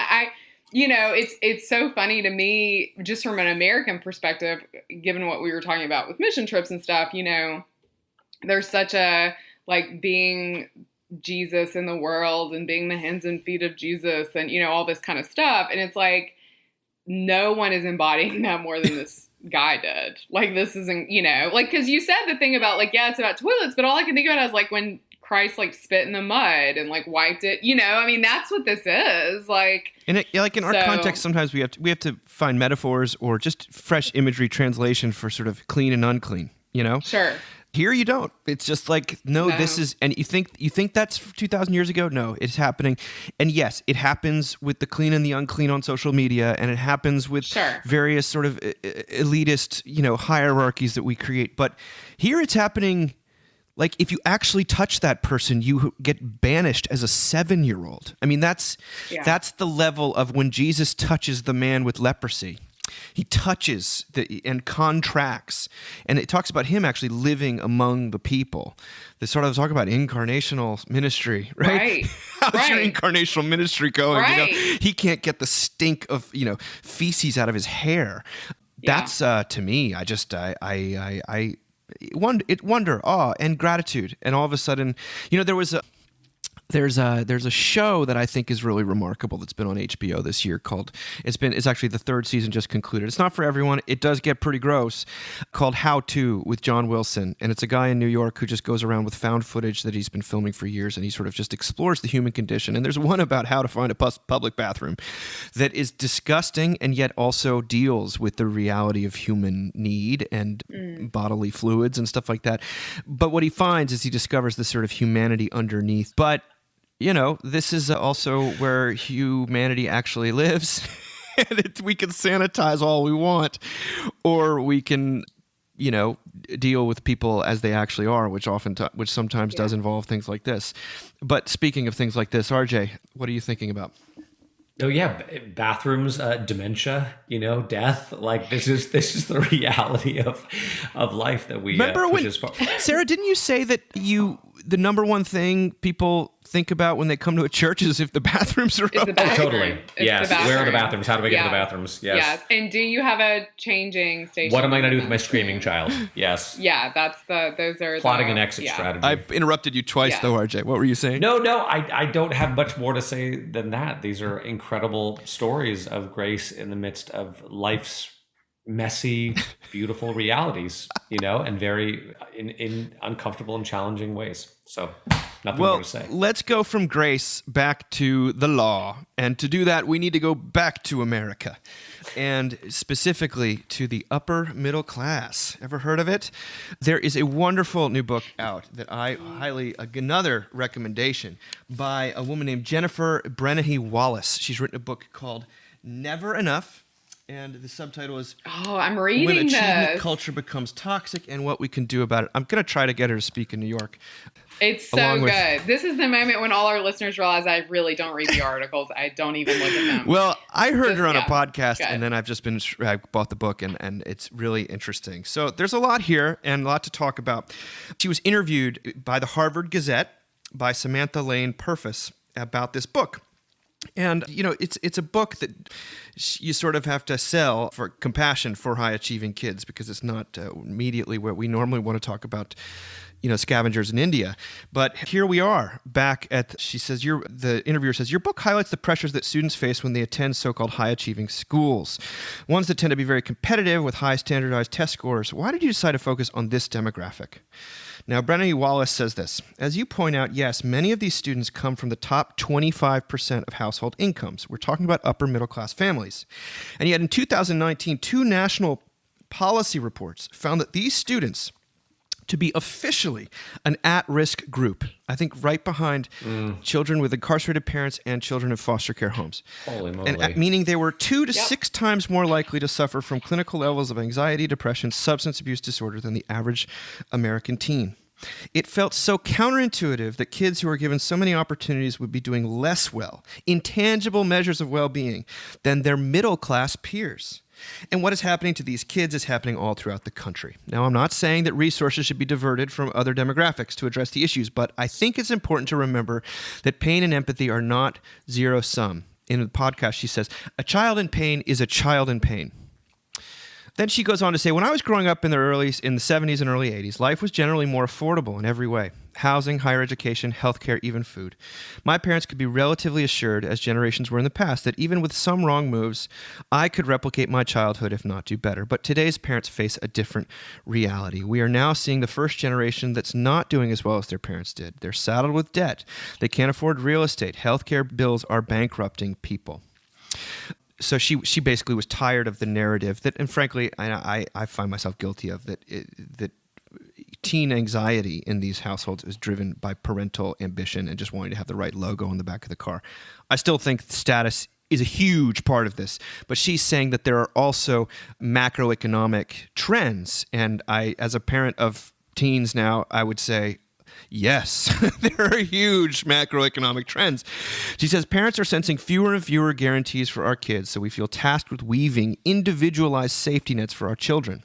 it's so funny to me, just from an American perspective, given what we were talking about with mission trips and stuff, there's such a, being Jesus in the world and being the hands and feet of Jesus and, all this kind of stuff. And it's like, no one is embodying that more than this guy did. This isn't, because you said the thing about, it's about toilets, but all I can think about is, when Christ, spit in the mud and, wiped it, that's what this is. In our context, sometimes we have to find metaphors or just fresh imagery translation for sort of clean and unclean, Sure. Here you don't. It's just no, this is, and you think that's 2,000 years ago? No, it's happening. And yes, it happens with the clean and the unclean on social media, and it happens with various sort of elitist, hierarchies that we create. But here it's happening, if you actually touch that person, you get banished as a 7-year-old. I mean, that's the level of when Jesus touches the man with leprosy. He touches and contracts, and it talks about him actually living among the people. This sort of talk about incarnational ministry, right? How's your incarnational ministry going? Right. He can't get the stink of feces out of his hair. Yeah. That's to me. I wonder, awe, and gratitude, and all of a sudden, There's a show that I think is really remarkable that's been on HBO this year called it's actually the 3rd season just concluded. It's not for everyone. It does get pretty gross, called How To with John Wilson, and it's a guy in New York who just goes around with found footage that he's been filming for years, and he sort of just explores the human condition. And there's one about how to find a public bathroom that is disgusting and yet also deals with the reality of human need and bodily fluids and stuff like that. But what he finds is he discovers this sort of humanity underneath. But this is also where humanity actually lives. And we can sanitize all we want, or we can, deal with people as they actually are, which sometimes does involve things like this. But speaking of things like this, RJ, what are you thinking about? Oh yeah, bathrooms, dementia, death. This is the reality of life that we remember when Sarah, didn't you say that the number one thing people think about when they come to a church is if the bathrooms are open? Totally. Yes. Where are the bathrooms? How do I get to the bathrooms? Yes. And do you have a changing station? What am I going to do with my screaming child? Yes. Yeah, those are plotting an exit strategy. I've interrupted you twice though, RJ. What were you saying? No, I don't have much more to say than that. These are incredible stories of grace in the midst of life's messy, beautiful realities, and very in uncomfortable and challenging ways. So nothing more Well, to say. let's go from grace back to the law. And to do that, we need to go back to America, and specifically to the upper middle class. Ever heard of it? There is a wonderful new book out that I highly, another recommendation by a woman named Jennifer Brenahy Wallace. She's written a book called Never Enough. And the subtitle is Oh, I'm reading When Achievement this. Culture Becomes Toxic and What We Can Do About It. I'm going to try to get her to speak in New York. It's so Along with- good. This is the moment when all our listeners realize I really don't read the articles. I don't even look at them. Well, I heard her on a yeah, podcast, good. and then I bought the book, and it's really interesting. So there's a lot here and a lot to talk about. She was interviewed by the Harvard Gazette by Samantha Lane Purvis about this book. And, it's a book that you sort of have to sell for compassion for high-achieving kids, because it's not immediately what we normally want to talk about, scavengers in India. But here we are back at, she says, the interviewer says, your book highlights the pressures that students face when they attend so-called high-achieving schools, ones that tend to be very competitive with high standardized test scores. Why did you decide to focus on this demographic? Now, Brenahy Wallace says this. As you point out, yes, many of these students come from the top 25% of household incomes. We're talking about upper middle class families. And yet in 2019, two national policy reports found that these students to be officially an at-risk group, I think right behind children with incarcerated parents and children in foster care homes. Holy moly. And meaning they were 2 to 6 times more likely to suffer from clinical levels of anxiety, depression, substance abuse disorder than the average American teen. It felt so counterintuitive that kids who are given so many opportunities would be doing less well, intangible measures of well-being, than their middle-class peers. And what is happening to these kids is happening all throughout the country. Now, I'm not saying that resources should be diverted from other demographics to address the issues, but I think it's important to remember that pain and empathy are not zero-sum. In the podcast, she says, a child in pain is a child in pain. Then she goes on to say, when I was growing up in the 70s and early 80s, life was generally more affordable in every way. Housing, higher education, healthcare, even food. My parents could be relatively assured, as generations were in the past, that even with some wrong moves, I could replicate my childhood, if not do better. But today's parents face a different reality. We are now seeing the first generation that's not doing as well as their parents did. They're saddled with debt. They can't afford real estate. Healthcare bills are bankrupting people. So she basically was tired of the narrative that, and frankly, I find myself guilty of, that teen anxiety in these households is driven by parental ambition and just wanting to have the right logo on the back of the car. I still think status is a huge part of this, but she's saying that there are also macroeconomic trends. And I, as a parent of teens now, I would say, yes, there are huge macroeconomic trends. She says, parents are sensing fewer and fewer guarantees for our kids, so we feel tasked with weaving individualized safety nets for our children.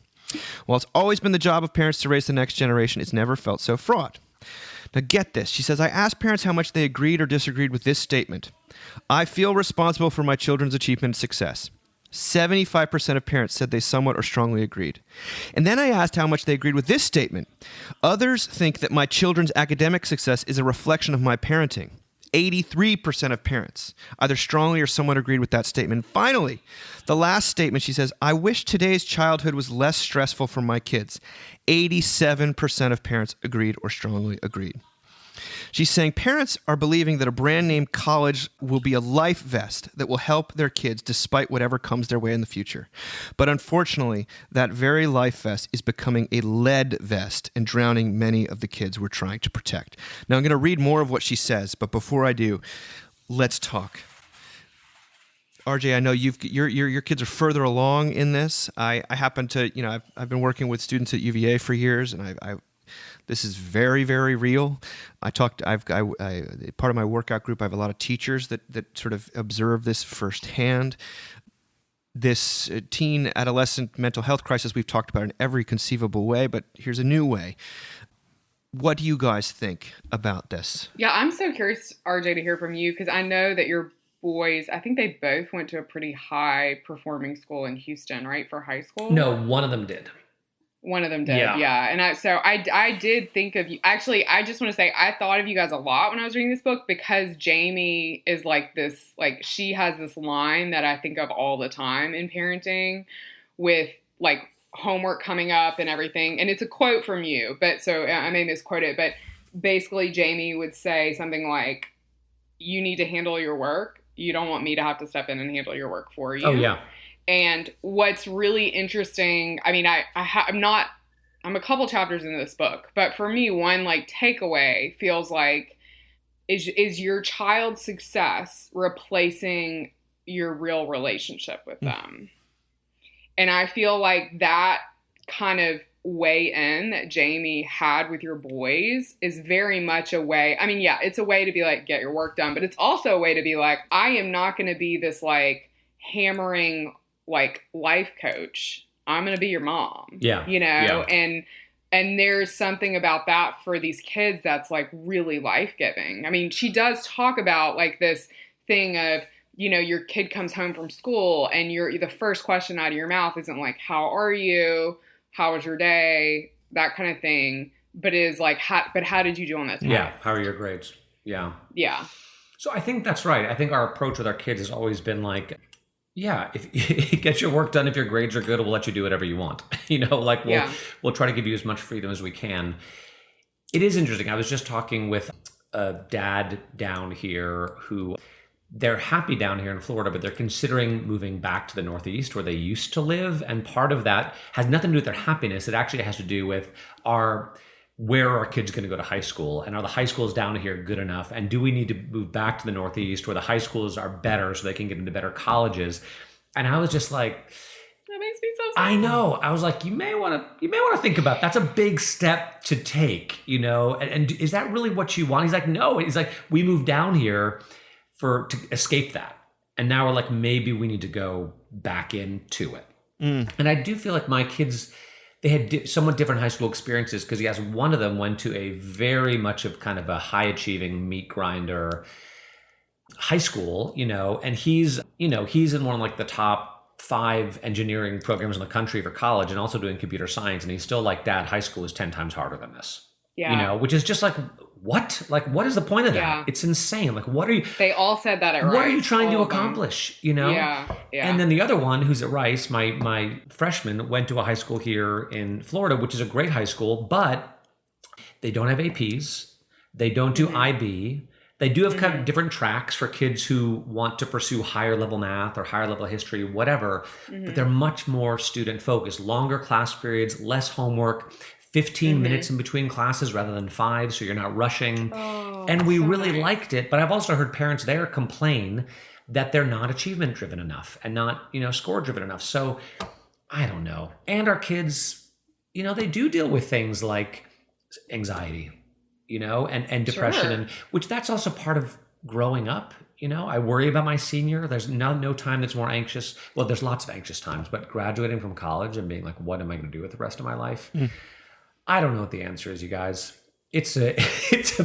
While it's always been the job of parents to raise the next generation, it's never felt so fraught. Now get this. She says, I asked parents how much they agreed or disagreed with this statement. I feel responsible for my children's achievement and success. 75% of parents said they somewhat or strongly agreed. And then I asked how much they agreed with this statement. Others think that my children's academic success is a reflection of my parenting. 83% of parents either strongly or somewhat agreed with that statement. Finally, the last statement, she says, I wish today's childhood was less stressful for my kids. 87% of parents agreed or strongly agreed. She's saying parents are believing that a brand name college will be a life vest that will help their kids despite whatever comes their way in the future. But unfortunately, that very life vest is becoming a lead vest and drowning many of the kids we're trying to protect. Now, I'm going to read more of what she says, but before I do, let's talk. RJ, I know your kids are further along in this. I happen to, I've been working with students at UVA for years, and this is very, very real. Part of my workout group, I have a lot of teachers that sort of observe this firsthand. This teen adolescent mental health crisis we've talked about in every conceivable way, but here's a new way. What do you guys think about this? Yeah, I'm so curious, RJ, to hear from you, because I know that your boys, I think they both went to a pretty high performing school in Houston, right, for high school? No, one of them did. One of them did, yeah. And I did think of you. Actually, I just want to say I thought of you guys a lot when I was reading this book, because Jamie is like this, like she has this line that I think of all the time in parenting with like homework coming up and everything. And it's a quote from you, but so I may misquote it, but basically Jamie would say something like, you need to handle your work. You don't want me to have to step in and handle your work for you. Oh, yeah. And what's really interesting, I mean, I'm a couple chapters into this book, but for me, one like takeaway feels like, is your child's success replacing your real relationship with them? And I feel like that kind of way in that Jamie had with your boys is very much a way. I mean, yeah, it's a way to be like, get your work done, but it's also a way to be like, I am not going to be this like hammering like life coach. I'm going to be your mom. Yeah. You know, and there's something about that for these kids that's like really life-giving. I mean, she does talk about like this thing of, you know, your kid comes home from school and the first question out of your mouth isn't like, how are you? How was your day? That kind of thing. But it is like, how did you do on that test? Yeah. How are your grades? Yeah. Yeah. So I think that's right. I think our approach with our kids has always been like, yeah, if get your work done, if your grades are good, we'll let you do whatever you want. You know, like we'll try to give you as much freedom as we can. It is interesting. I was just talking with a dad down here who they're happy down here in Florida, but they're considering moving back to the Northeast where they used to live. And part of that has nothing to do with their happiness. It actually has to do with where are our kids going to go to high school? And are the high schools down here good enough? And do we need to move back to the Northeast where the high schools are better so they can get into better colleges? And I was just like, that makes me so sad. I know. I was like, you may want to think about that's a big step to take, you know? And is that really what you want? He's like, no. He's like, we moved down here to escape that. And now we're like, maybe we need to go back into it. And I do feel like my kids, they had somewhat different high school experiences because yes, one of them went to a very much of kind of a high achieving meat grinder high school, you know, and he's in one of like the top 5 engineering programs in the country for college and also doing computer science. And he's still like, Dad, high school is 10 times harder than this. Yeah. You know, which is just like, what? Like, what is the point of that? Yeah. It's insane. Like, what are you... They all said that at Rice. What are you trying to accomplish, you know? Yeah. And then the other one who's at Rice, my freshman, went to a high school here in Florida, which is a great high school, but they don't have APs. They don't do IB. They do have kind of different tracks for kids who want to pursue higher level math or higher level history, whatever, but they're much more student focused, longer class periods, less homework, 15 minutes in between classes rather than 5, so you're not rushing. And we really liked it, but I've also heard parents there complain that they're not achievement driven enough and not, you know, score driven enough. So I don't know. And our kids, you know, they do deal with things like anxiety, you know, and depression, and which that's also part of growing up. You know, I worry about my senior. There's no time that's more anxious. Well, there's lots of anxious times, but graduating from college and being like, what am I going to do with the rest of my life? I don't know what the answer is, you guys. It just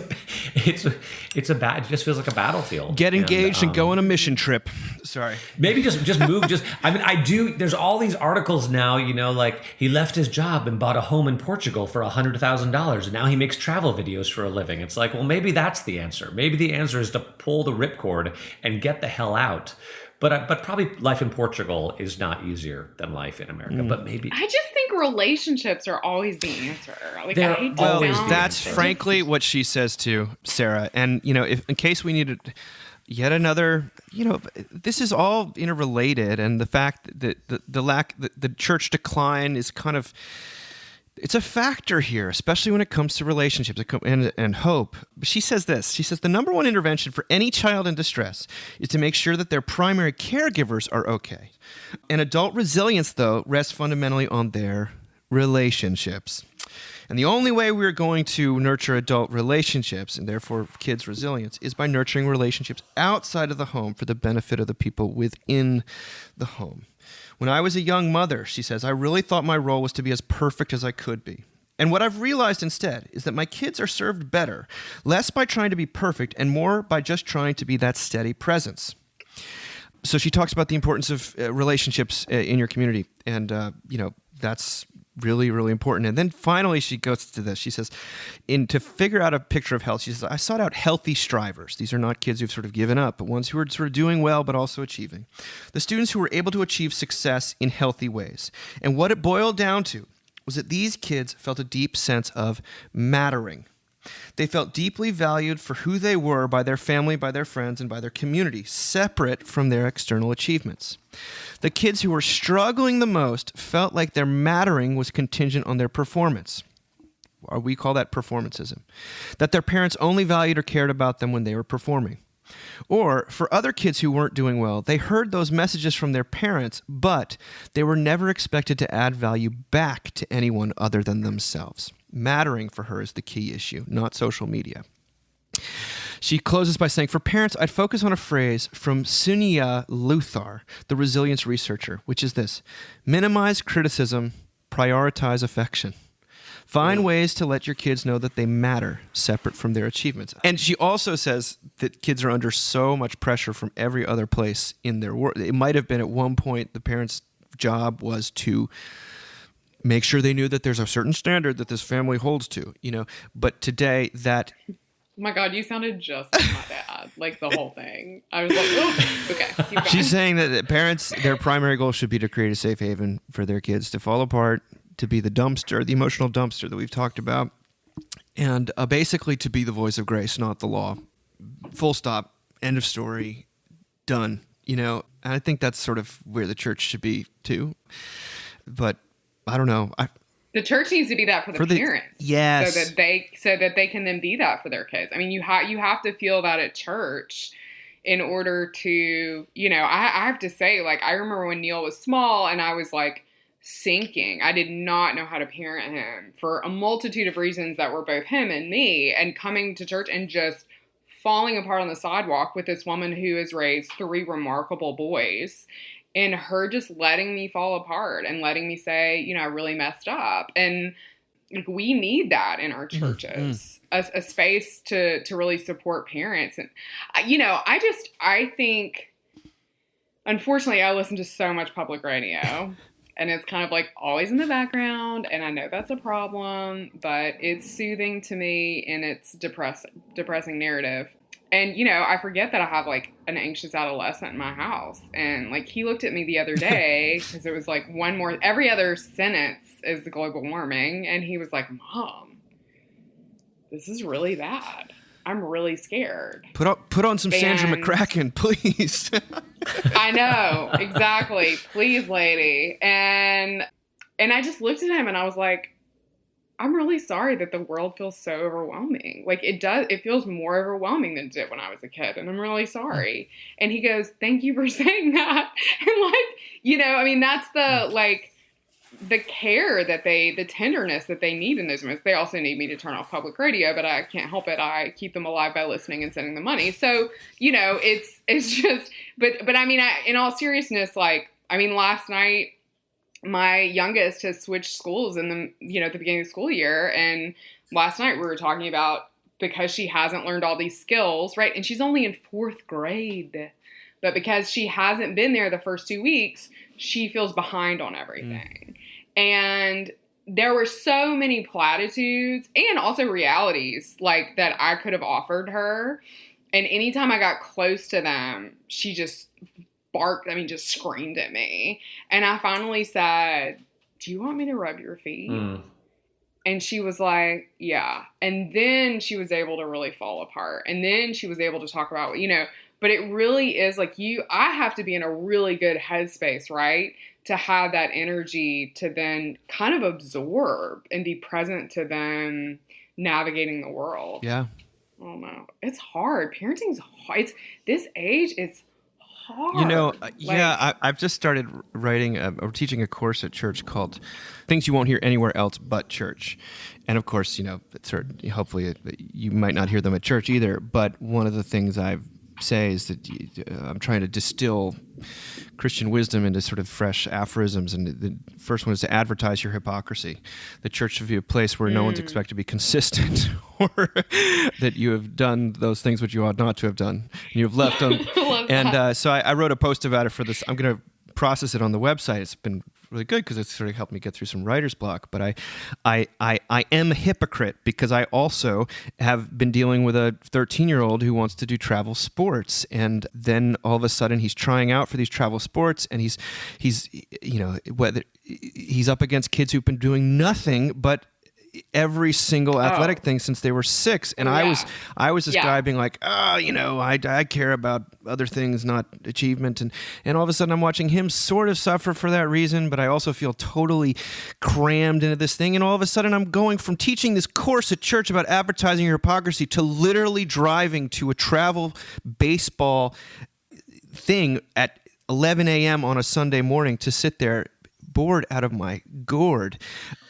feels like a battlefield. Get engaged and go on a mission trip. Sorry. Maybe just move. There's all these articles now, you know, like he left his job and bought a home in Portugal for $100,000 and now he makes travel videos for a living. It's like, well, maybe that's the answer. Maybe the answer is to pull the ripcord and get the hell out. But probably life in Portugal is not easier than life in America. But maybe I just think relationships are always the answer. Like, They're I hate to always sound- the That's frankly what she says too, Sarah. And, you know, if in case we needed yet another, you know, this is all interrelated. And the fact that the church decline is kind of, it's a factor here, especially when it comes to relationships and hope. But she says this. She says, the number one intervention for any child in distress is to make sure that their primary caregivers are okay. And adult resilience, though, rests fundamentally on their relationships. And the only way we're going to nurture adult relationships, and therefore kids' resilience, is by nurturing relationships outside of the home for the benefit of the people within the home. When I was a young mother, she says, I really thought my role was to be as perfect as I could be. And what I've realized instead is that my kids are served better, less by trying to be perfect and more by just trying to be that steady presence. So she talks about the importance of relationships in your community. And, you know, that's really, really important. And then finally she goes to this. She says, to figure out a picture of health, she says, I sought out healthy strivers. These are not kids who've sort of given up, but ones who are sort of doing well, but also achieving. The students who were able to achieve success in healthy ways. And what it boiled down to was that these kids felt a deep sense of mattering. They felt deeply valued for who they were by their family, by their friends, and by their community, separate from their external achievements. The kids who were struggling the most felt like their mattering was contingent on their performance. Or we call that performancism. That their parents only valued or cared about them when they were performing. Or for other kids who weren't doing well, they heard those messages from their parents, but they were never expected to add value back to anyone other than themselves. Mattering for her is the key issue, not social media. She closes by saying, for parents, I'd focus on a phrase from Sunia Luthar, the resilience researcher, which is this: minimize criticism, prioritize affection. Find ways to let your kids know that they matter, separate from their achievements. And she also says that kids are under so much pressure from every other place in their world. It might have been at one point the parents' job was to make sure they knew that there's a certain standard that this family holds to, But today that... Oh my God, you sounded just like my dad, like the whole thing. I was like, oh, okay, keep going. She's saying that parents, their primary goal should be to create a safe haven for their kids to fall apart, to be the dumpster, the emotional dumpster that we've talked about, and basically to be the voice of grace, not the law. Full stop, end of story, done. And I think that's sort of where the church should be too. But I don't know. The church needs to be that for the parents. Yes. So that they can then be that for their kids. I mean, you have to feel that at church in order to, I have to say, like, I remember when Neil was small and I was like sinking. I did not know how to parent him for a multitude of reasons that were both him and me, and coming to church and just falling apart on the sidewalk with this woman who has raised 3 remarkable boys, and her just letting me fall apart and letting me say, I really messed up. And like, we need that in our churches, a space to really support parents. And, I think, unfortunately, I listen to so much public radio and it's kind of like always in the background. And I know that's a problem, but it's soothing to me in its depressing narrative. And, I forget that I have like an anxious adolescent in my house. And like, he looked at me the other day because it was like every other sentence is the global warming. And he was like, Mom, this is really bad. I'm really scared. Put on some Sandra McCracken, please. I know, exactly. Please, lady. And I just looked at him and I was like, I'm really sorry that the world feels so overwhelming. Like it feels more overwhelming than it did when I was a kid. And I'm really sorry. And he goes, thank you for saying that. And that's the care that the tenderness that they need in those moments. They also need me to turn off public radio, but I can't help it. I keep them alive by listening and sending them money. So, it's just, but in all seriousness, last night, my youngest has switched schools in at the beginning of the school year. And last night we were talking about, because she hasn't learned all these skills, right? And she's only in 4th grade, but because she hasn't been there the first 2 weeks, she feels behind on everything. And there were so many platitudes and also realities like that I could have offered her. And anytime I got close to them, she just barked, just screamed at me. And I finally said, do you want me to rub your feet? And she was like, yeah. And then she was able to really fall apart. And then she was able to talk about, but it really is like I have to be in a really good headspace, right? To have that energy to then kind of absorb and be present to them navigating the world. Yeah. Oh no. It's hard. Parenting's hard. It's this age, it's hard. I've just started writing or teaching a course at church called Things You Won't Hear Anywhere Else But Church. And of course, hopefully you might not hear them at church either. But one of the things I say is that I'm trying to distill Christian wisdom into sort of fresh aphorisms. And the first one is to advertise your hypocrisy. The church should be a place where no one's expected to be consistent, or that you have done those things which you ought not to have done. And you have left them. And so I wrote a post about it for this. I'm going to process it on the website. It's been really good because it's sort of helped me get through some writer's block. But I am a hypocrite because I also have been dealing with a 13-year-old who wants to do travel sports, and then all of a sudden he's trying out for these travel sports, and he's whether he's up against kids who've been doing nothing but every single athletic thing since they were 6, and I was this guy being like, I care about other things, not achievement, and all of a sudden I'm watching him sort of suffer for that reason, but I also feel totally crammed into this thing, and all of a sudden I'm going from teaching this course at church about advertising your hypocrisy to literally driving to a travel baseball thing at 11 a.m. on a Sunday morning to sit there bored out of my gourd,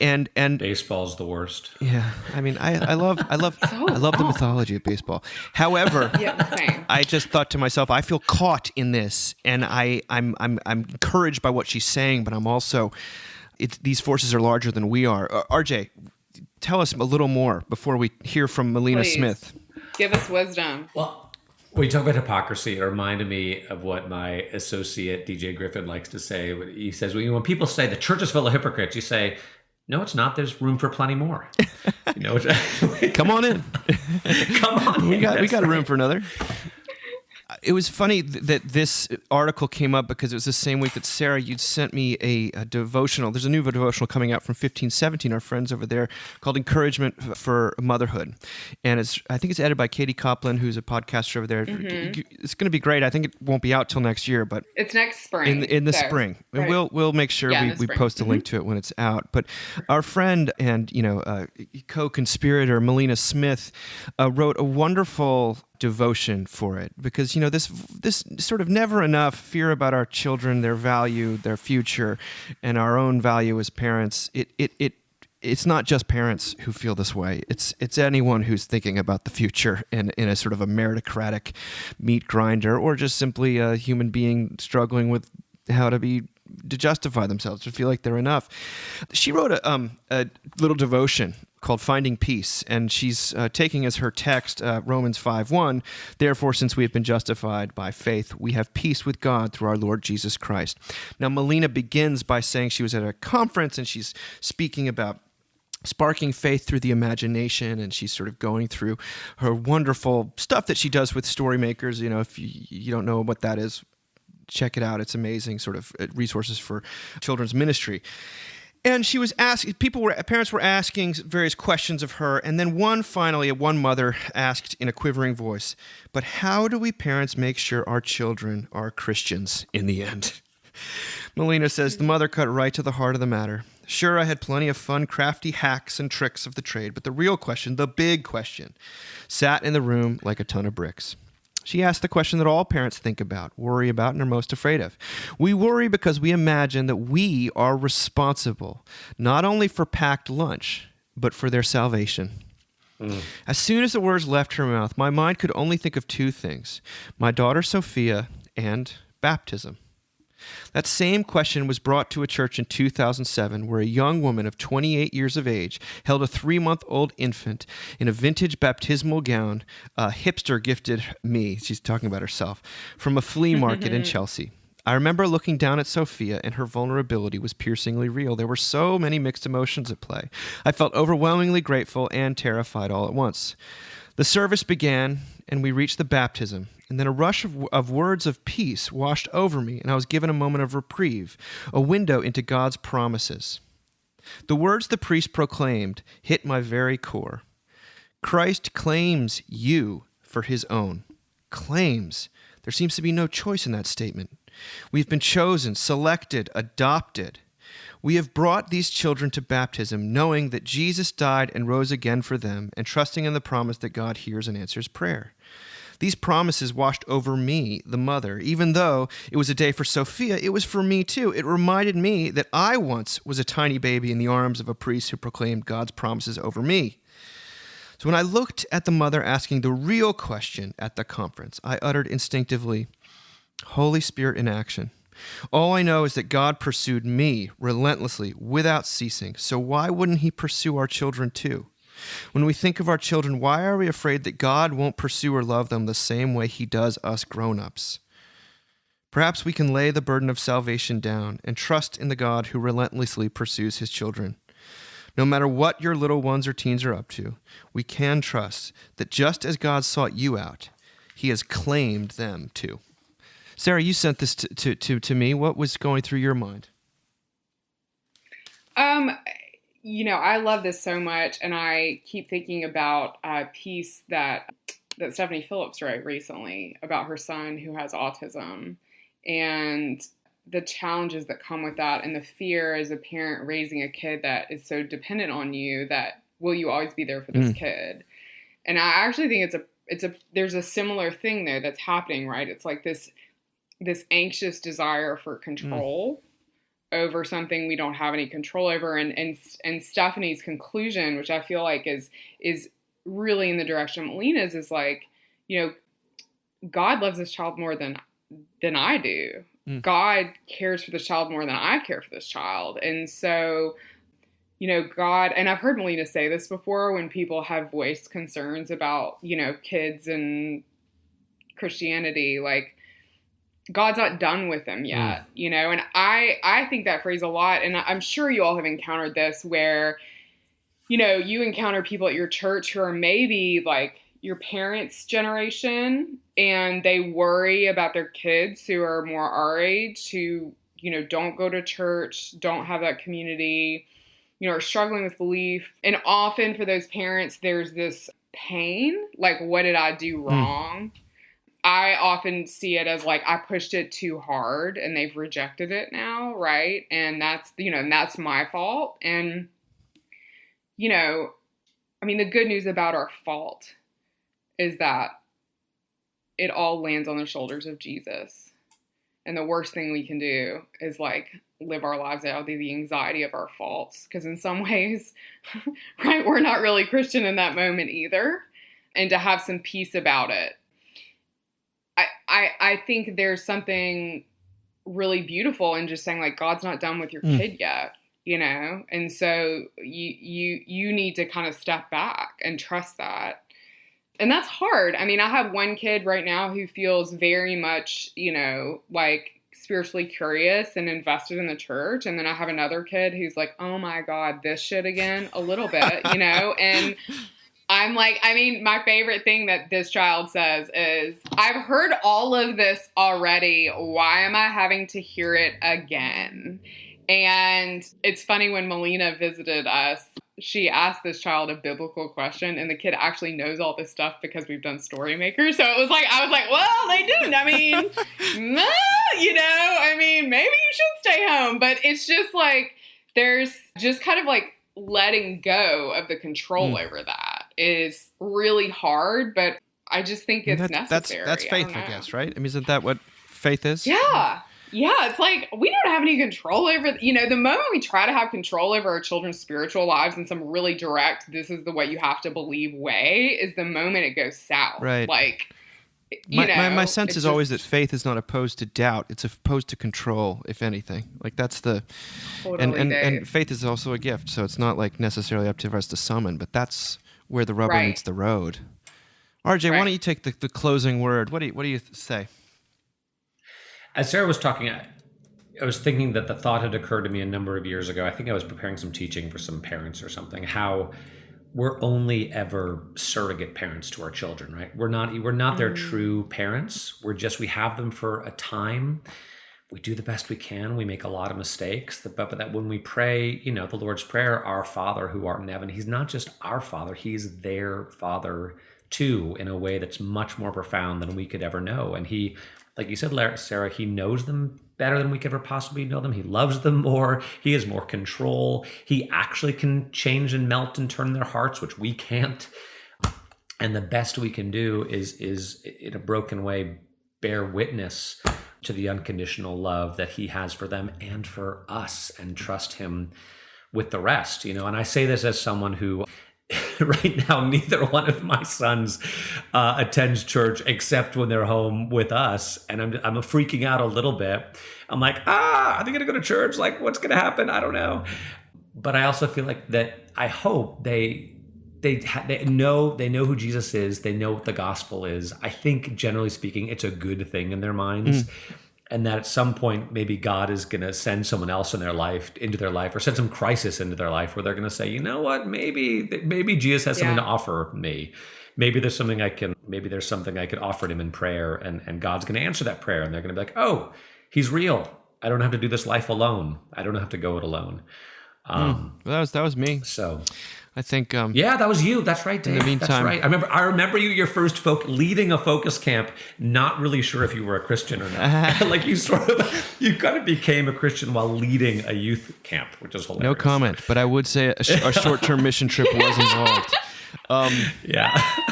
and baseball's the worst. Yeah, I mean, I love the mythology of baseball. However, same. I just thought to myself, I feel caught in this, and I'm encouraged by what she's saying, but I'm also, these forces are larger than we are. RJ, tell us a little more before we hear from Melina Please. Smith. Give us wisdom. Well, when you talk about hypocrisy, it reminded me of what my associate DJ Griffin likes to say. He says, when people say the church is full of hypocrites, you say, no, it's not. There's room for plenty more. Come on in. Come on. We got room for another. It was funny that this article came up because it was the same week that Sarah, you'd sent me a devotional. There's a new devotional coming out from 1517, our friends over there, called Encouragement for Motherhood. And I think it's edited by Katie Copland, who's a podcaster over there. Mm-hmm. It's going to be great. I think it won't be out till next year, but it's next spring. In the spring. And right. we'll make sure we post a link to it when it's out. But our friend and co-conspirator Melina Smith wrote a wonderful devotion for it, because this sort of never enough fear about our children, their value, their future, and our own value as parents. It's not just parents who feel this way. It's anyone who's thinking about the future in a sort of a meritocratic meat grinder, or just simply a human being struggling with how to justify themselves, to feel like they're enough. She wrote a little devotion called Finding Peace, and she's taking as her text Romans 5:1, therefore, since we have been justified by faith, we have peace with God through our Lord Jesus Christ. Now, Melina begins by saying she was at a conference, and she's speaking about sparking faith through the imagination, and she's sort of going through her wonderful stuff that she does with story makers. If you don't know what that is, check it out. It's amazing, sort of resources for children's ministry. And she was parents were asking various questions of her, and then one mother asked in a quivering voice, but how do we parents make sure our children are Christians in the end? Melina says, the mother cut right to the heart of the matter. Sure, I had plenty of fun, crafty hacks and tricks of the trade, but the real question, the big question, sat in the room like a ton of bricks. She asked the question that all parents think about, worry about, and are most afraid of. We worry because we imagine that we are responsible, not only for packed lunch, but for their salvation. As soon as the words left her mouth, my mind could only think of two things: my daughter Sophia and baptism. That same question was brought to a church in 2007, where a young woman of 28 years of age held a 3-month-old infant in a vintage baptismal gown a hipster gifted me, she's talking about herself, from a flea market in Chelsea. I remember looking down at Sophia, and her vulnerability was piercingly real. There were so many mixed emotions at play. I felt overwhelmingly grateful and terrified all at once. The service began, and we reached the baptism. And then a rush of words of peace washed over me, and I was given a moment of reprieve, a window into God's promises. The words the priest proclaimed hit my very core. Christ claims you for his own. Claims. There seems to be no choice in that statement. We've been chosen, selected, adopted. We have brought these children to baptism, knowing that Jesus died and rose again for them, and trusting in the promise that God hears and answers prayer. These promises washed over me, the mother. Even though it was a day for Sophia, it was for me too. It reminded me that I once was a tiny baby in the arms of a priest who proclaimed God's promises over me. So when I looked at the mother asking the real question at the conference, I uttered instinctively, Holy Spirit in action. All I know is that God pursued me relentlessly, without ceasing. So why wouldn't he pursue our children too? When we think of our children, why are we afraid that God won't pursue or love them the same way he does us grown-ups? Perhaps we can lay the burden of salvation down and trust in the God who relentlessly pursues his children. No matter what your little ones or teens are up to, we can trust that just as God sought you out, he has claimed them too. Sarah, you sent this to me. What was going through your mind? I love this so much, and I keep thinking about a piece that Stephanie Phillips wrote recently about her son who has autism, and the challenges that come with that, and the fear as a parent raising a kid that is so dependent on you that will you always be there for this kid? And I actually think there's a similar thing there that's happening, right? It's like this anxious desire for control over something we don't have any control over. And Stephanie's conclusion, which I feel like is really in the direction of Melina's, is like, God loves this child more than I do. God cares for this child more than I care for this child. And so, God, and I've heard Melina say this before when people have voiced concerns about, kids and Christianity, like, God's not done with them yet, and I think that phrase a lot. And I'm sure you all have encountered this where, you encounter people at your church who are maybe like your parents' generation, and they worry about their kids who are more our age, who, don't go to church, don't have that community, are struggling with belief. And often for those parents, there's this pain, like, what did I do wrong? I often see it as like, I pushed it too hard and they've rejected it now. Right. And that's, and that's my fault. And, the good news about our fault is that it all lands on the shoulders of Jesus. And the worst thing we can do is like live our lives out of the anxiety of our faults. Because in some ways, right, we're not really Christian in that moment either. And to have some peace about it. I think there's something really beautiful in just saying, like, God's not done with your kid yet, and so you need to kind of step back and trust that. And that's hard. I have one kid right now who feels very much, like spiritually curious and invested in the church. And then I have another kid who's like, oh my God, this shit again, a little bit, and I'm like, my favorite thing that this child says is, I've heard all of this already. Why am I having to hear it again? And it's funny, when Melina visited us, she asked this child a biblical question, and the kid actually knows all this stuff because we've done Story Maker. So it was like, I was like, well, they do. Maybe you should stay home. But it's just like, there's just kind of like letting go of the control over that is really hard, but I just think it's necessary. That's faith, I guess, right? Isn't that what faith is? Yeah. Yeah, it's like, we don't have any control over, the moment we try to have control over our children's spiritual lives in some really direct, this is the way you have to believe way, is the moment it goes south. Right. Like, my sense is always that faith is not opposed to doubt. It's opposed to control, if anything. Like, that's the... Totally, and faith is also a gift, so it's not like necessarily up to us to summon, but that's where the rubber meets the road. RJ, why don't you take the closing word? What do you say? As Sarah was talking, I was thinking that the thought had occurred to me a number of years ago. I think I was preparing some teaching for some parents or something, how we're only ever surrogate parents to our children, right? We're not their true parents. We have them for a time. We do the best we can. We make a lot of mistakes, but that when we pray, the Lord's Prayer, our Father who art in heaven, he's not just our Father, he's their Father too, in a way that's much more profound than we could ever know. And he, like you said, Sarah, he knows them better than we could ever possibly know them. He loves them more. He has more control. He actually can change and melt and turn their hearts, which we can't. And the best we can do is in a broken way, bear witness to the unconditional love that he has for them and for us, and trust him with the rest, And I say this as someone who right now, neither one of my sons attends church except when they're home with us. And I'm freaking out a little bit. I'm like, are they going to go to church? Like, what's going to happen? I don't know. But I also feel like that I hope they know who Jesus is. They know what the gospel is. I think, generally speaking, it's a good thing in their minds. and that at some point maybe God is going to send someone else into their life, or send some crisis into their life where they're going to say, you know what, maybe Jesus has something to offer me. Maybe there's something I can offer him in prayer, and God's going to answer that prayer, and they're going to be like, oh, he's real. I don't have to do this life alone. I don't have to go it alone. Well, that was me. So I think that was you. That's right, Dave. In the meantime, that's right. I remember you your first leading a focus camp, not really sure if you were a Christian or not. Like you kind of became a Christian while leading a youth camp, which is hilarious. No comment, but I would say a short-term mission trip was involved.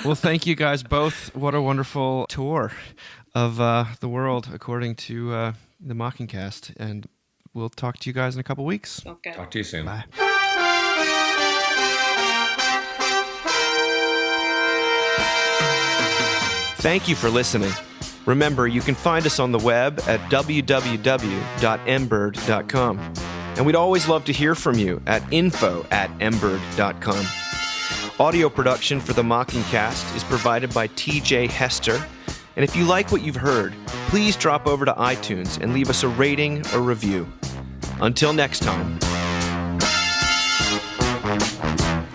Well, thank you guys both. What a wonderful tour of the world according to the Mockingcast, and we'll talk to you guys in a couple weeks. Sounds good. Talk to you soon. Bye. Thank you for listening. Remember, you can find us on the web at www.mbird.com. And we'd always love to hear from you at info@mbird.com. Audio production for the Mockingcast is provided by TJ Hester. And if you like what you've heard, please drop over to iTunes and leave us a rating or review. Until next time.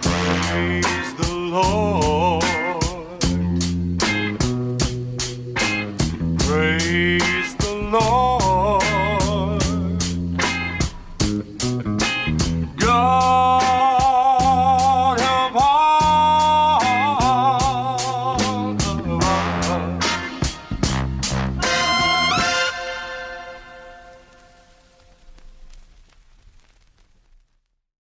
Praise the Lord.